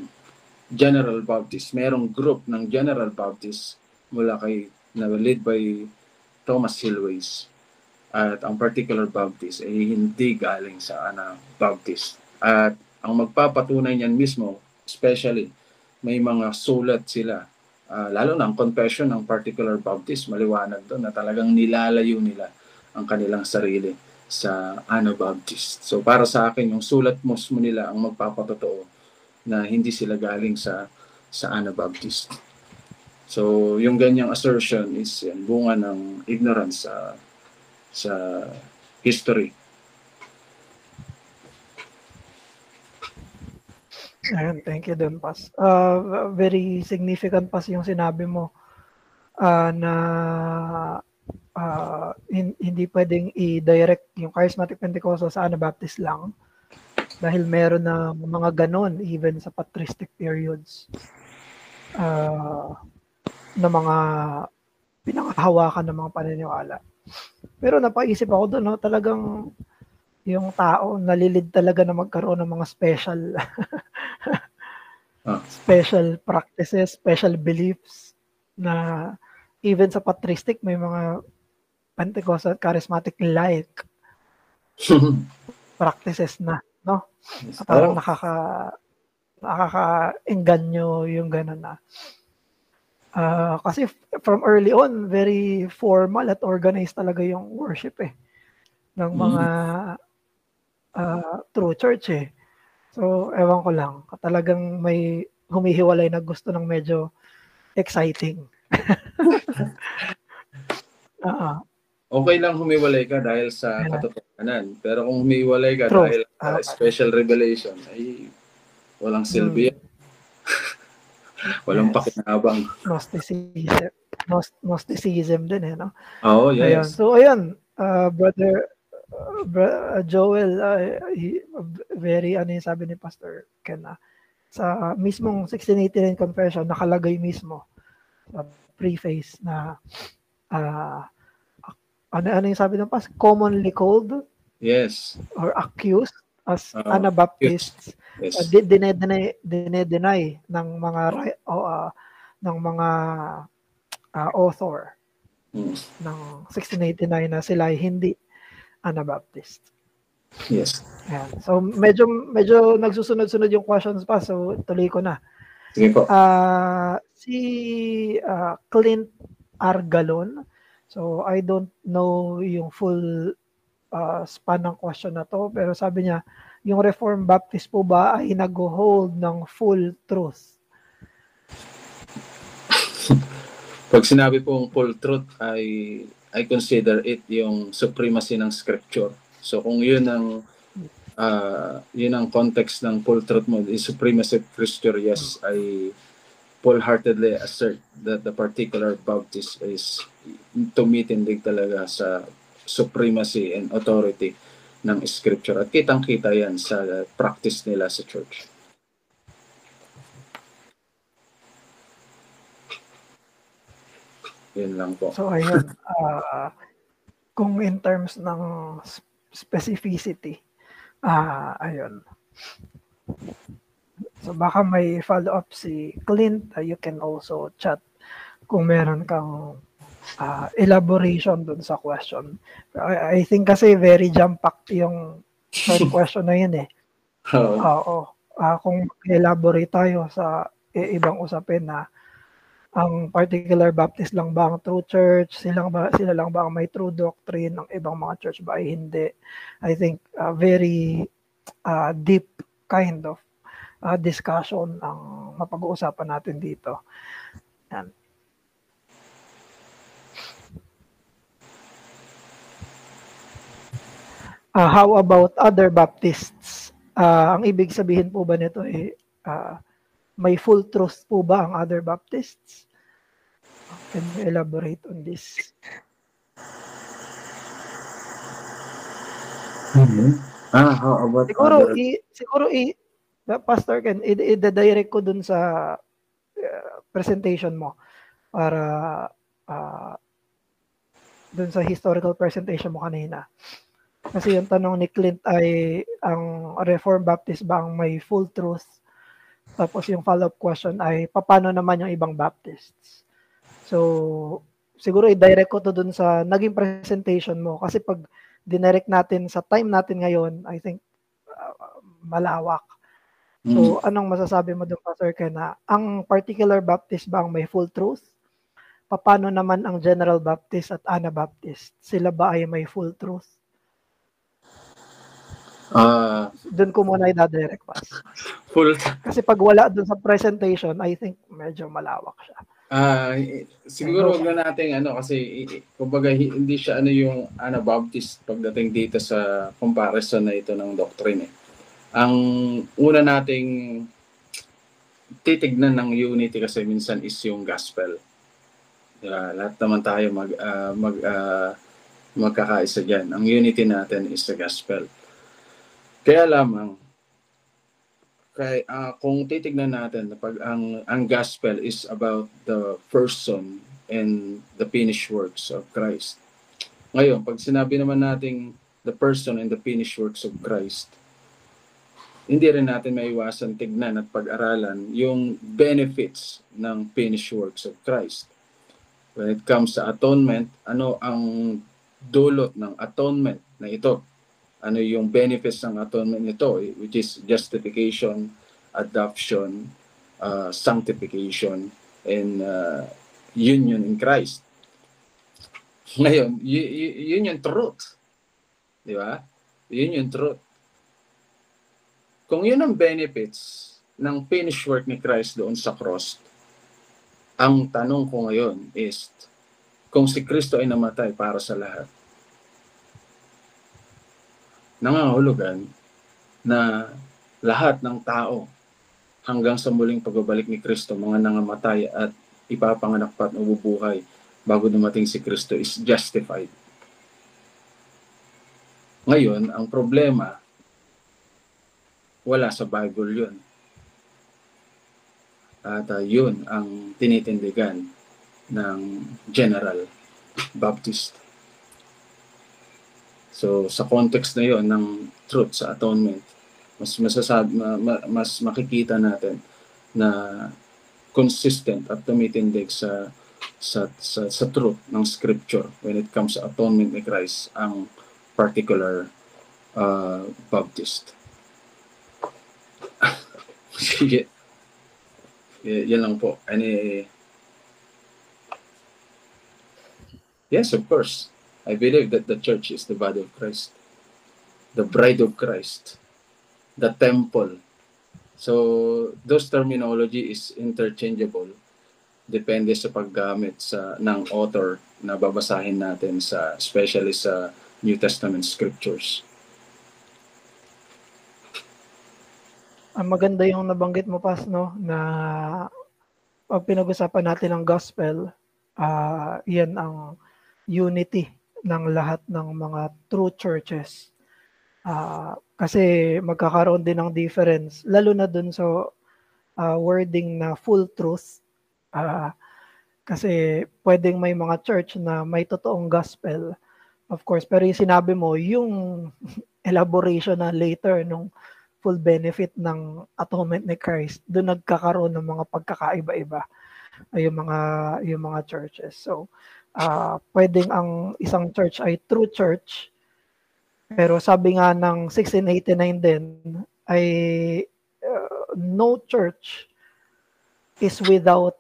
General Baptist, mayroong group ng General Baptist mula kay na led by Thomas Hillways. At ang particular Baptist ay hindi galing sa Anabaptist. At ang magpapatunay niyan mismo, especially may mga sulat sila, lalo na ang confession ng particular Baptist, maliwanag doon na talagang nilalayo nila ang kanilang sarili sa Anabaptist. So para sa akin, yung sulat mismo nila ang magpapatotoo na hindi sila galing sa Anabaptist. So yung ganyang assertion is bunga ng ignorance sa history. Ayun, thank you dun, Pas. Very significant, Pas, yung sinabi mo na hindi pwedeng i-direct yung Charismatic Pentecostal sa Anabaptist lang dahil meron na mga ganon even sa patristic periods na mga pinanghahawakan ng mga paniniwala. Pero napaisip ako doon, no, talagang yung tao nalilid talaga na magkaroon ng mga special practices, special beliefs na even sa patristic may mga Pentecostal charismatic like practices na, no? Parang nakaka-engganyo yung gano'n na. Kasi from early on, very formal at organized talaga yung worship ng mga true church So, ewan ko lang. Talagang may humihiwalay na gusto ng medyo exciting. Okay lang humiwalay ka dahil sa katotohanan. Pero kung humiwalay ka dahil sa special revelation, ay walang silbi. Walang pakinabang. Gnosticism din no? Oh, yes. Ayun. So, ayun, Brother Joel, very, yung sabi ni Pastor Ken, sa mismong 1689 Confession, nakalagay mismo sa preface na ano yung sabi ng Pas? Commonly called? Yes. Or accused as Anabaptists. Yes. Dinedeny ng mga author ng 1689 na sila ay hindi Anabaptist. Yes. Ayan. So medyo nagsusunod-sunod yung questions pa, so tuloy ko na. Sige po. Si Clint Argalon. So I don't know yung full span ng question na to, pero sabi niya, yung Reformed Baptist po ba ay nag-hold ng full truth? Pag sinabi pong full truth, I consider it yung supremacy ng scripture. So kung yun ang context ng full truth mo, is supremacy of scripture, yes, I full-heartedly assert that the particular Baptist is tumitindig talaga sa supremacy and authority ng scripture. At kitang-kita yan sa practice nila sa church. Yun lang po. So ayun, kung in terms ng specificity, ayun. So baka may follow-up si Clint, you can also chat kung meron kang elaboration dun sa question. I think kasi very jam-packed yung first question na yun Oo. Kung elaborate tayo sa ibang usapin na ang particular Baptist lang ba ang true church, sila lang ba ang may true doctrine, ang ibang mga church ba ay hindi. I think very deep kind of discussion ang mapag-uusapan natin dito. Yan. How about other Baptists? Ang ibig sabihin po ba nito may full truth po ba ang other Baptists? Can you elaborate on this? How about siguro Pastor Ken, i-direct ko dun sa presentation mo para dun sa historical presentation mo kanina. Kasi yung tanong ni Clint ay, ang Reformed Baptist ba ang may full truth? Tapos yung follow-up question ay, paano naman yung ibang Baptists? So, siguro i-direct ko to dun sa naging presentation mo. Kasi pag dinirect natin sa time natin ngayon, I think malawak. So, anong masasabi mo doon, Pastor Ken, na ang particular Baptist ba ang may full truth? Paano naman ang General Baptist at Anabaptist? Sila ba ay may full truth? Doon ko muna i-direct, Pas. Full. Kasi pag wala doon sa presentation, I think medyo malawak siya. Siguro wag na natin kasi kumbaga hindi siya yung Anabaptist pagdating dito sa comparison na ito ng doctrine. Ang una nating titignan ng unity kasi minsan is yung gospel. Diba? Lahat naman tayo magkakaisa dyan. Ang unity natin is the gospel. Kaya lamang, kung titignan natin, pag ang gospel is about the person and the finished works of Christ. Ngayon, pag sinabi naman natin the person and the finished works of Christ, hindi rin natin maiwasan tignan at pag-aralan yung benefits ng finished works of Christ. When it comes sa atonement, ano ang dulot ng atonement na ito? Ano yung benefits ng atonement nito, which is justification, adoption, sanctification, and union in Christ. Ngayon, yun yung truth. Di ba? Yun yung truth. Kung yun ang benefits ng finished work ni Christ doon sa cross, ang tanong ko ngayon is, kung si Kristo ay namatay para sa lahat, nangangahulugan na lahat ng tao hanggang sa muling pagbabalik ni Kristo, mga nangamatay at ipapanganak pa at mabubuhay bago dumating si Kristo, is justified. Ngayon, ang problema, wala sa Bible yun. At yun ang tinitindigan ng General Baptist. So, sa context na yun ng truth sa atonement, mas makikita natin na consistent at tumitindig sa truth ng Scripture when it comes sa atonement ni Christ ang particular Baptist. Sige. Yan lang po. Yes, of course. I believe that the church is the body of Christ, the bride of Christ, the temple. So, those terminology is interchangeable. Depende sa paggamit ng author na babasahin natin especially sa New Testament scriptures. Maganda yung nabanggit mo, Pas, no, na pag pinag-usapan natin ang gospel, yan ang unity ng lahat ng mga true churches. Kasi magkakaroon din ng difference, lalo na dun sa wording na full truth. Kasi pwedeng may mga church na may totoong gospel, of course, pero yung sinabi mo, yung elaboration na later nung full benefit ng atonement ni Christ, doon nagkakaroon ng mga pagkakaiba-iba yung mga churches. So, pwedeng ang isang church ay true church, pero sabi nga ng 1689 din ay no church is without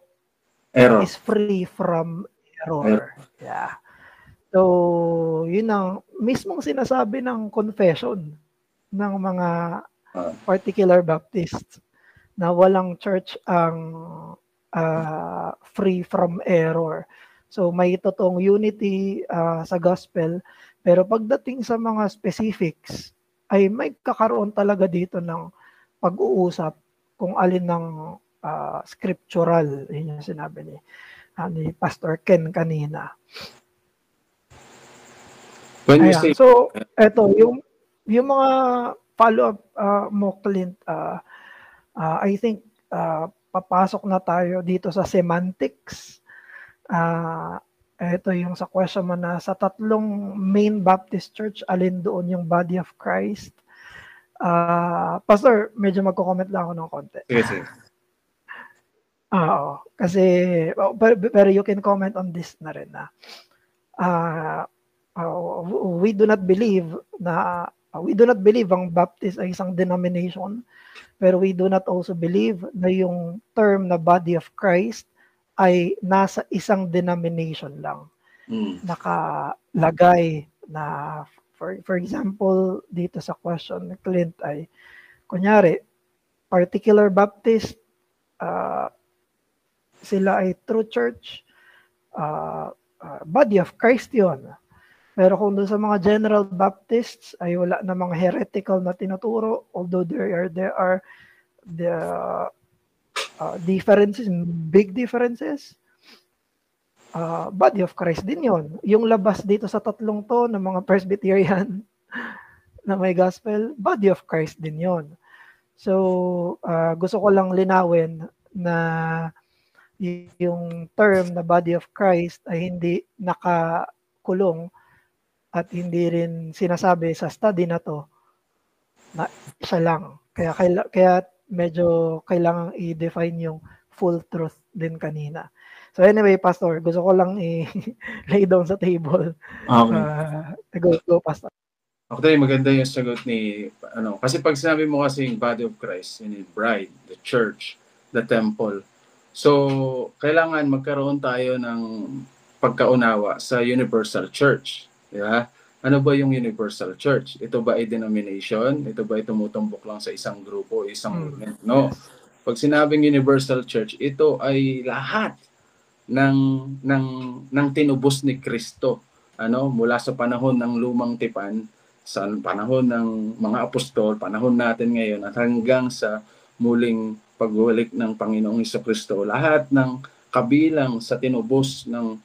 error, is free from error. Yeah. So, yun ang mismong sinasabi ng confession ng mga particular Baptists na walang church ang free from error. So may totoong unity sa gospel, pero pagdating sa mga specifics ay may kakaroon talaga dito ng pag-uusap kung alin ng scriptural. Yun yung sinabi ni Pastor Ken kanina. Ayan. So eto yung mga follow-up mo, Clint, I think papasok na tayo dito sa semantics. ito yung sa question mo na sa tatlong main Baptist church, alin doon yung body of Christ? Pastor, medyo magko-comment lang ako ng konti. Sige. Oo. Kasi, pero you can comment on this na rin na we do not believe ang Baptist ay isang denomination, pero we do not also believe na yung term na body of Christ ay nasa isang denomination lang. Nakalagay na, for example, dito sa question ni Clint ay, kunyari, particular Baptist, sila ay true church, body of Christ yun. Pero kung doon sa mga general Baptists ay wala na mga heretical na tinuturo, although there are the differences, big differences, body of Christ din yon. Yung labas dito sa tatlong to ng mga Presbyterian na may gospel, body of Christ din yon. So, gusto ko lang linawin na yung term na body of Christ ay hindi nakakulong at hindi rin sinasabi sa study na to na isa lang. Kaya medyo kailangang i-define yung full truth din kanina. So anyway, Pastor, gusto ko lang i-lay down sa table. Okay. Go, Pastor. Okay, maganda yung sagot ni, kasi pag sinabi mo kasi yung body of Christ, yun yung bride, the church, the temple. So, kailangan magkaroon tayo ng pagkaunawa sa universal church. Diba? Ano ba yung universal church? Ito ba ay denomination? Ito ba ay tumutumbok lang sa isang grupo, isang movement? No. Pag sinabing universal church, ito ay lahat ng tinubos ni Kristo. Mula sa panahon ng lumang tipan, sa panahon ng mga apostol, panahon natin ngayon, at hanggang sa muling pagbalik ng Panginoong Jesucristo, lahat ng kabilang sa tinubos ng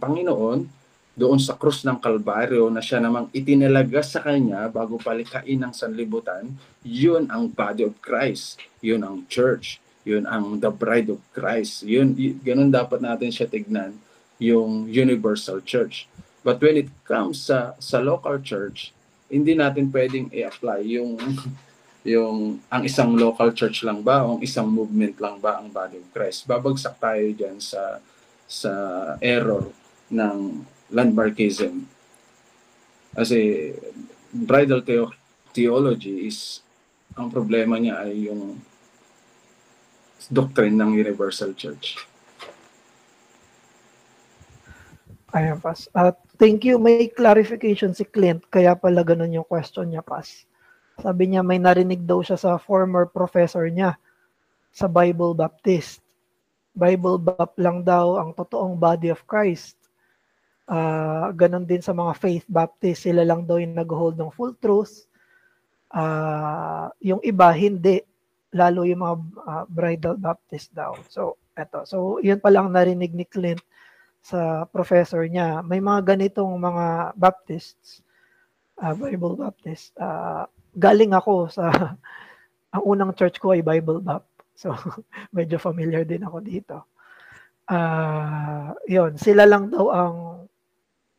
Panginoon doon sa krus ng Kalbaryo na siya namang itinalaga sa kanya bago palikain ng sanlibutan, yun ang body of Christ, yun ang church, yun ang the bride of Christ. Ganun dapat natin siya tignan, yung universal church. But when it comes sa local church, hindi natin pwedeng i-apply yung ang isang local church lang ba o ang isang movement lang ba ang body of Christ. Babagsak tayo diyan sa error ng landmarkism. Kasi bridal theology is, ang problema niya ay yung doctrine ng universal church. Ayan, Pas. Thank you. May clarification si Clint, kaya pala ganun yung question niya, Pas. Sabi niya may narinig daw siya sa former professor niya sa Bible Baptist. Bible Bap lang daw ang totoong body of Christ. Ganon din sa mga Faith Baptist, sila lang daw yung nag-hold ng full truth. Yung iba, hindi. Lalo yung mga bridal Baptist daw. So, eto. So, yun palang narinig ni Clint sa professor niya. May mga ganitong mga Baptists, Bible Baptist. Galing ako sa, ang unang church ko ay Bible Bap. So, medyo familiar din ako dito. Yun, sila lang daw ang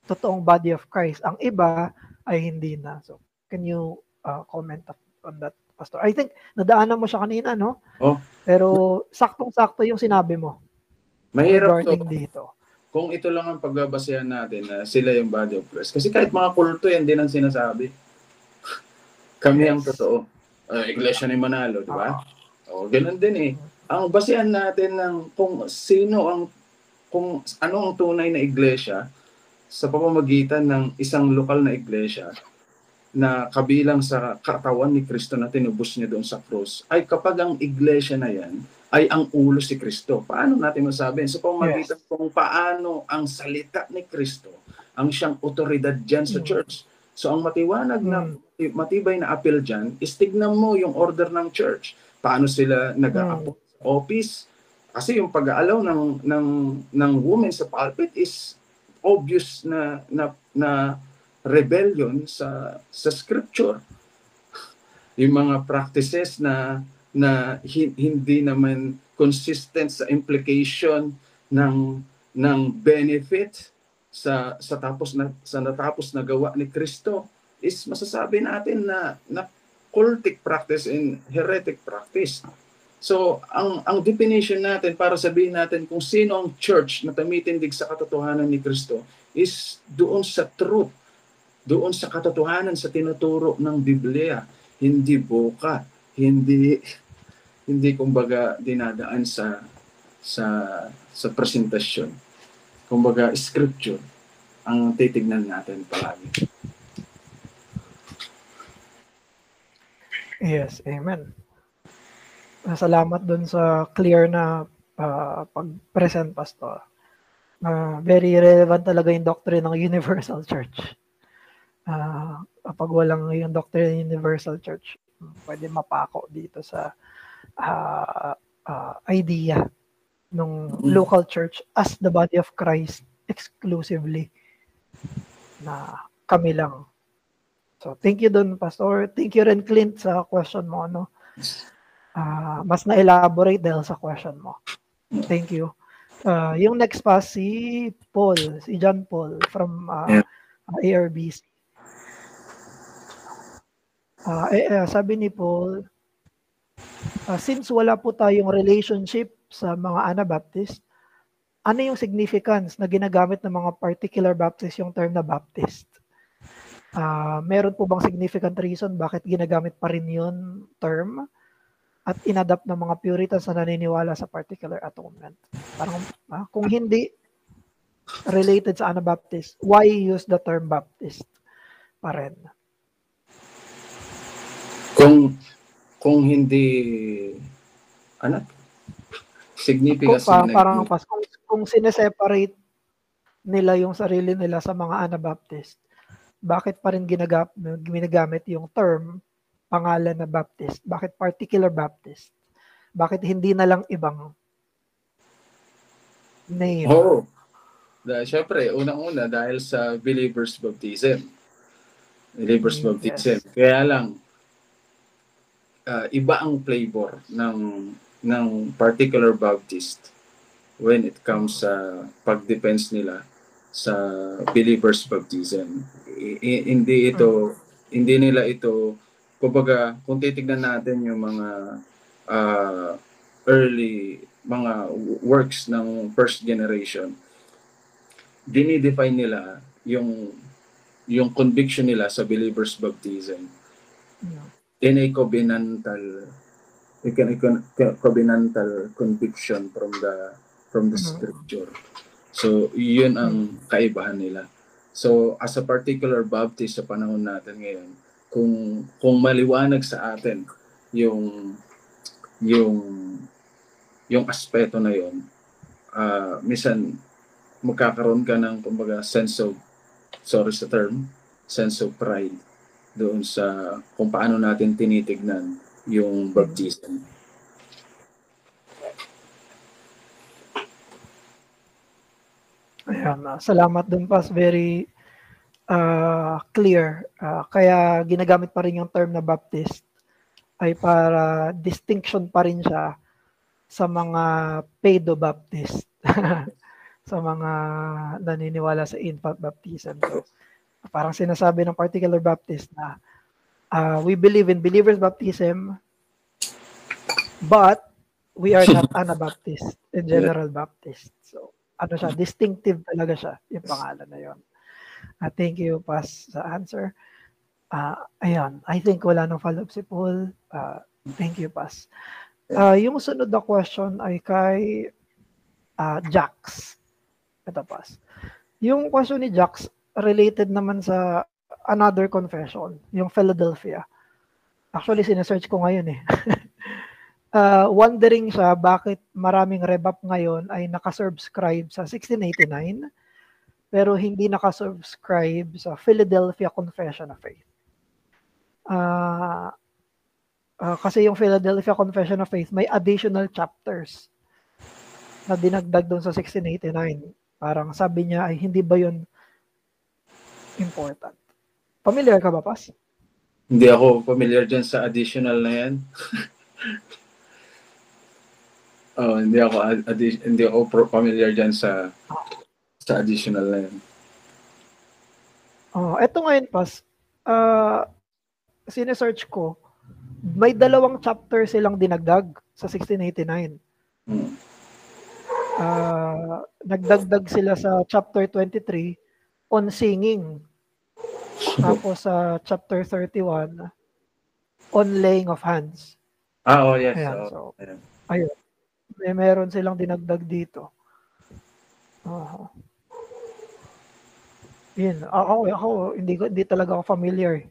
totoong body of Christ. Ang iba ay hindi na. So, can you comment on that, Pastor? I think, nadaanan mo siya kanina, no? Oh. Pero, saktong-sakto yung sinabi mo. Mahirap to. Dito. Kung ito lang ang pagbabasehan natin na sila yung body of Christ. Kasi kahit mga kulto, yan din ang sinasabi. Kami ang totoo. Iglesia ni Manalo, di ba? Ganun din eh. Ang basehan natin ng kung ano ang tunay na iglesia sa pamamagitan ng isang lokal na iglesia na kabilang sa katawan ni Kristo na tinubos niya doon sa cross, ay kapag ang iglesia na yan ay ang ulo si Kristo. Paano natin masabi? Sa pamamagitan kung paano ang salita ni Kristo ang siyang otoridad dyan sa church. So ang matibay na appeal dyan is tignan mo yung order ng church. Paano sila nag-a-appoint sa office? Kasi yung pag-aalaw ng women sa pulpit is obvious na rebellion sa scripture. Yung mga practices na hindi naman consistent sa implication ng benefit sa natapos na gawa ni Kristo is masasabi natin na cultic practice and heretic practice. So, ang definition natin para sabihin natin kung sino ang church na tumitindig sa katotohanan ni Kristo is doon sa truth, doon sa katotohanan sa tinuturo ng Biblia, hindi boka, hindi kumbaga dinadaan sa presentasyon. Kumbaga scripture ang titignan natin palagi. Yes, amen. Salamat dun sa clear na pag-present, Pastor. Very relevant talaga yung doctrine ng Universal Church. Kapag walang yung doctrine ng Universal Church, pwede mapako dito sa idea ng local church as the body of Christ exclusively na kami lang. So, thank you dun, Pastor. Thank you rin, Clint, sa question mo, no? Mas na-elaborate dahil sa question mo. Thank you. Yung next pa, si John Paul from ARBC. Sabi ni Paul, since wala po tayong relationship sa mga Anabaptist, ano yung significance na ginagamit ng mga particular Baptist yung term na Baptist? Meron po bang significant reason bakit ginagamit pa rin yun term at inadapt ng mga Puritans na naniniwala sa particular atonement? Parang kung hindi related sa Anabaptist, why use the term Baptist pa rin? Kung hindi significance parang kung sineseparate nila yung sarili nila sa mga Anabaptist, bakit pa rin ginagamit yung term pangalan na Baptist? Bakit particular Baptist? Bakit hindi na lang ibang name? Siyempre, unang-una dahil sa believers baptism. Yes. Kaya lang, iba ang flavor ng particular Baptist when it comes sa pag-depends nila sa believers baptism. Hindi nila ito, kumbaga, kung titignan natin yung mga early mga works ng first generation, dinidefine nila yung conviction nila sa believers baptism in a covenantal conviction from the scripture. So yun ang kaibahan nila. So as a particular Baptist sa panahon natin ngayon, kung maliwanag sa atin yung aspeto na yun, minsan magkakaroon ka ng kumbaga sense of pride doon sa kung paano natin tinitignan yung baptism. Ayan, salamat dun, Pas. Very clear. Kaya ginagamit pa rin yung term na Baptist ay para distinction pa rin siya sa mga pedo-Baptist. Sa mga naniniwala sa infant baptism. So, parang sinasabi ng particular Baptist na we believe in believers baptism, but we are not Anabaptist and General Baptist. So, ano siya, distinctive talaga siya, yung pangalan na yun. Thank you, Pas, sa answer. Ayan, I think wala nang follow-up si Paul. Thank you, Pas. Yung sunod na question ay kay Jax. Ito, Pas. Yung question ni Jax related naman sa another confession, yung Philadelphia. Actually, sinesearch ko ngayon eh. Wondering siya bakit maraming rebap ngayon ay nakasubscribe sa 1689 pero hindi nakasubscribe sa Philadelphia Confession of Faith. Kasi yung Philadelphia Confession of Faith may additional chapters na dinagdag doon sa 1689. Parang sabi niya ay hindi ba yun important? Familiar ka ba, Pas? Hindi ako familiar dyan sa additional na yan. Hindi ako familiar dyan sa additional na yan. Eto ngayon, Pas. Sinesearch ko, may 2 chapter silang dinagdag sa 1689. Nagdagdag sila sa chapter 23 on singing. Tapos sa chapter 31 on laying of hands. Yes. Ayan, ayun. Meron silang dinagdag dito. Yun. Ako hindi talaga ako familiar.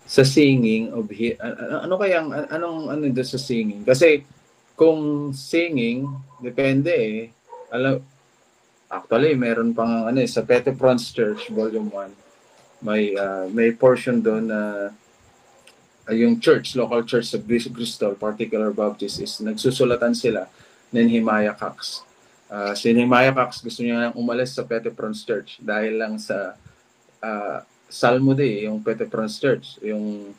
Sa singing of anong doon sa singing? Kasi kung singing, depende actually meron pang sa Petty Franz Church Volume 1. May portion doon na yung local church sa Bristol, Particular Baptist, is nagsusulatan sila ng Nehemiah Cox. Si Nehemiah Cox gusto niya nang umalis sa Petty Franz Church dahil lang sa Salmo Day, yung Petty Franz Church, yung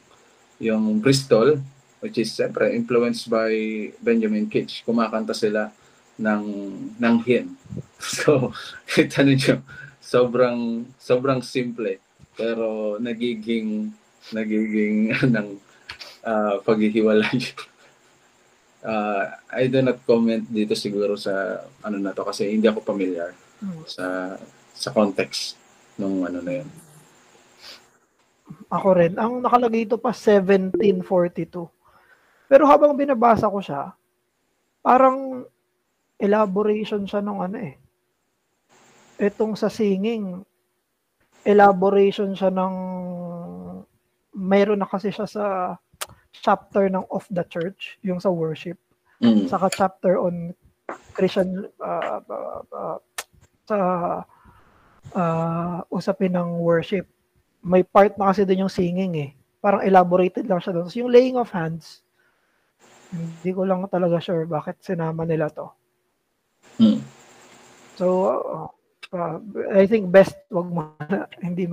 Bristol, which is siyempre influenced by Benjamin Kitch. Kumakanta sila ng hymn. So, kita niyo, sobrang simple, pero nagiging ng paghihiwalay. I do not comment dito siguro sa na to kasi hindi ako familiar sa context nung na yun. Ako rin. Ang nakalagay ito pa 1742. Pero habang binabasa ko siya, parang elaboration siya nung Itong sa singing, elaboration siya ng mayroon na kasi siya sa chapter ng of the church, yung sa worship. Saka chapter on Christian sa usapin ng worship. May part na kasi doon yung singing Parang elaborated lang siya doon. So, yung laying of hands, hindi ko lang talaga sure bakit sinama nila to. So, I think best wag mo na, hindi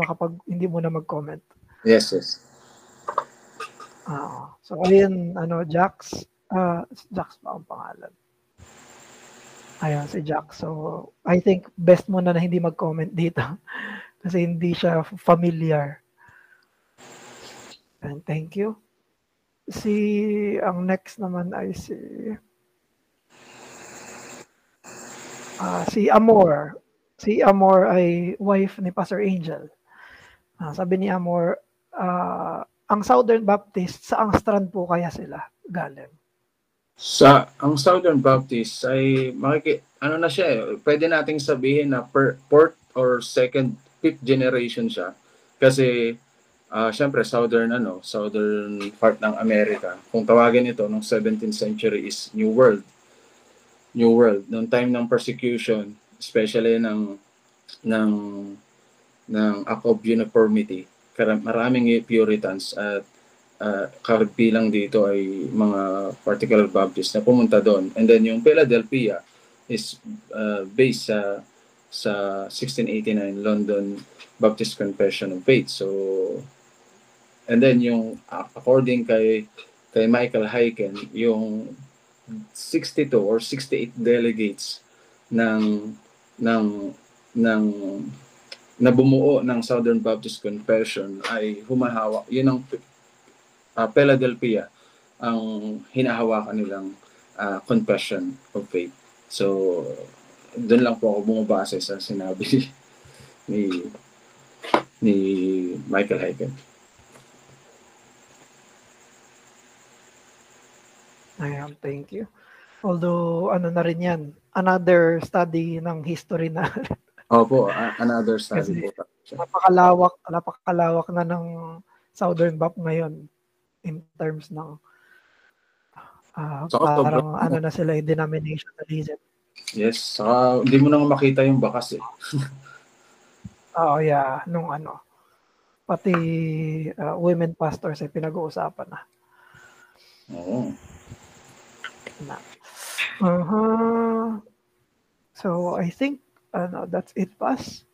mo na mag-comment. Yes. So, ayun, Jax. Jax ba ang pangalan? Ayun, si Jax. So, I think best mo na hindi mag-comment dito. Kasi hindi siya familiar. And thank you. Ang next naman ay si Amor. Si Amor ay wife ni Pastor Angel. Sabi ni Amor, ang Southern Baptist, saang strand po kaya sila galing? Ang Southern Baptist ay na siya pwede nating sabihin na fourth or fifth generation siya. Kasi syempre southern part ng America. Kung tawagin ito nung 17th century is New World. Noong time ng persecution, especially ng Act of Uniformity, maraming Puritans at kabilang dito ay mga Particular Baptist na pumunta doon. And then yung Philadelphia is based sa 1689 London Baptist Confession of Faith. So, and then yung according kay Michael Heiken, yung 62 or 68 delegates ng na bumuo ng Southern Baptist Confession ay humahawak. Yun ang Philadelphia ang hinahawakan nilang Confession of Faith. So, doon lang po ako bumabase sa sinabi ni Michael Heiken. Ayan, thank you. Although, na rin yan, another study ng history na. Opo, another study po. Napakalawak na ng Southern Bap ngayon in terms ng parang na sila yung denominationalism. Yes, hindi mo nang makita yung bakas yeah, nung pati women pastors ay pinag-uusapan na. Oo. So I think that's it, Pas.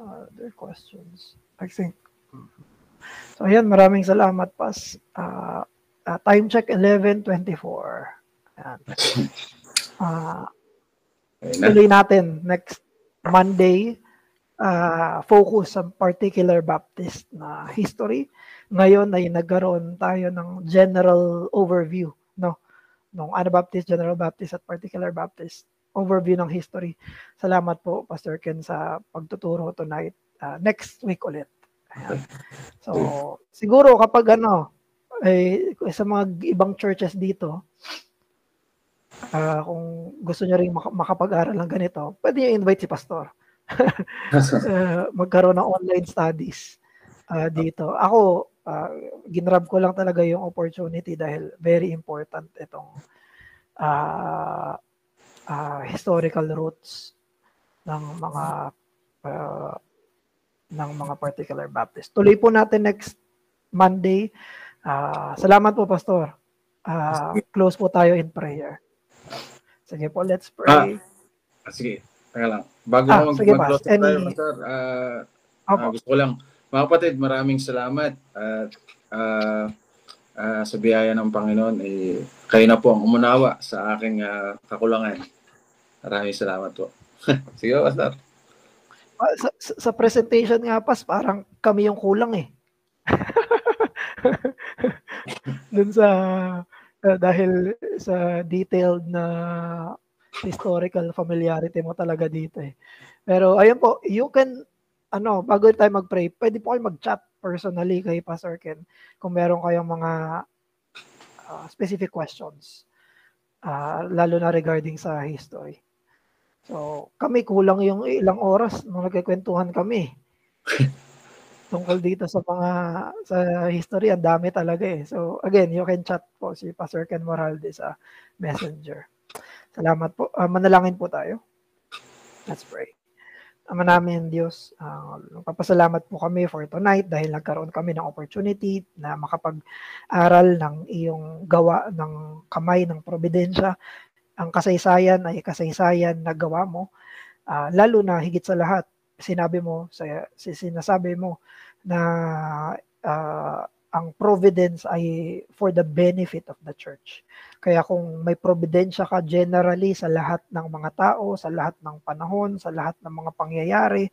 Other questions, I think. So ayan, maraming salamat, Pas. Time check 11:24. Ayan. Tuloy natin next Monday focus sa particular Baptist na history. Ngayon ay nagkaroon tayo ng general overview, no? Nung Anabaptist, General Baptist at Particular Baptist overview ng history. Salamat po, Pastor Ken, sa pagtuturo tonight. Next week ulit. Ayan. So, siguro kapag sa mga ibang churches dito, kung gusto niyo rin makapag-aral ng ganito, pwede niyo invite si Pastor. Magkaroon ng online studies dito. Ako, ginrab ko lang talaga yung opportunity dahil very important itong historical roots ng mga particular Baptist. Tuloy po natin next Monday. Salamat po, Pastor. Close po tayo in prayer. Sige po, let's pray. Sige, teka lang. Bago ko mag-close tayo, Pastor, gusto ko lang, mga kapatid, maraming salamat at sa biyaya ng Panginoon, kayo na po ang umunawa sa aking kakulangan. Maraming salamat po. Sige, Pastor. Sa presentation nga, parang kami yung kulang eh. Dun dahil sa detailed na historical familiarity mo talaga dito eh. Pero ayun po, you can, bago tayo mag-pray, pwede po kayo mag-chat personally kay Pastor Ken kung meron kayong mga specific questions, lalo na regarding sa history. So, kami kulang yung ilang oras nung nagkikwentuhan kami. Tungkol dito sa history, ang dami talaga eh. So, again, you can chat po si Pastor Ken Moralde sa Messenger. Salamat po. Manalangin po tayo. Let's pray. Ama namin, Diyos, papasalamat po kami for tonight dahil nagkaroon kami ng opportunity na makapag-aral ng iyong gawa ng kamay ng providensya. Ang kasaysayan ay kasaysayan na gawa mo. Lalo na higit sa lahat, sinasabi mo na ang providence ay for the benefit of the church. Kaya kung may providensya ka generally sa lahat ng mga tao, sa lahat ng panahon, sa lahat ng mga pangyayari,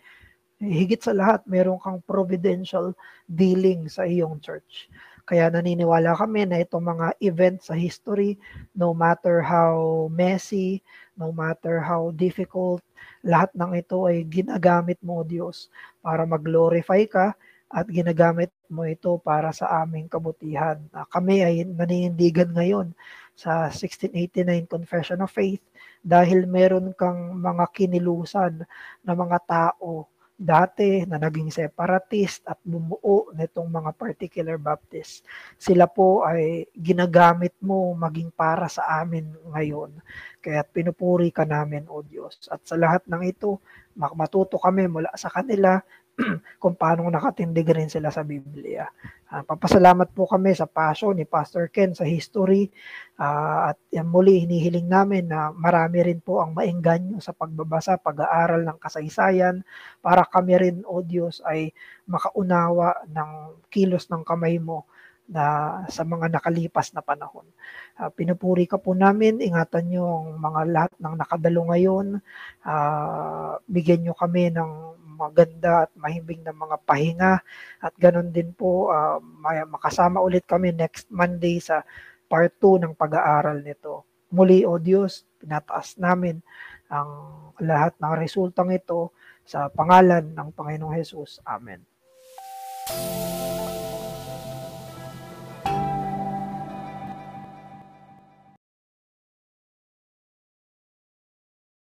higit sa lahat, meron kang providential dealing sa iyong church. Kaya naniniwala kami na itong mga events sa history, no matter how messy, no matter how difficult, lahat ng ito ay ginagamit mo, Diyos, para mag-glorify ka at ginagamit mo ito para sa aming kabutihan. Kami ay naninindigan ngayon sa 1689 Confession of Faith dahil meron kang mga kinilusan na mga tao dati na naging separatist at bumuo nitong mga particular Baptist. Sila po ay ginagamit mo maging para sa amin ngayon. Kaya pinupuri ka namin, O Diyos. At sa lahat ng ito, matuto kami mula sa kanila kung paano nakatindig rin sila sa Biblia. Papasalamat po kami sa passion ni Pastor Ken sa history at muli hinihiling namin na marami rin po ang maengganyo sa pagbabasa, pag-aaral ng kasaysayan para kami rin, O Diyos, ay makaunawa ng kilos ng kamay mo na sa mga nakalipas na panahon. Pinupuri ka po namin, ingatan nyo ang mga lahat ng nakadalo ngayon, bigyan nyo kami ng maganda at mahimbing na mga pahinga at ganun din po makasama ulit kami next Monday sa part 2 ng pag-aaral nito. Muli, O Diyos, pinataas namin ang lahat ng resultang ito sa pangalan ng Panginoong Hesus. Amen.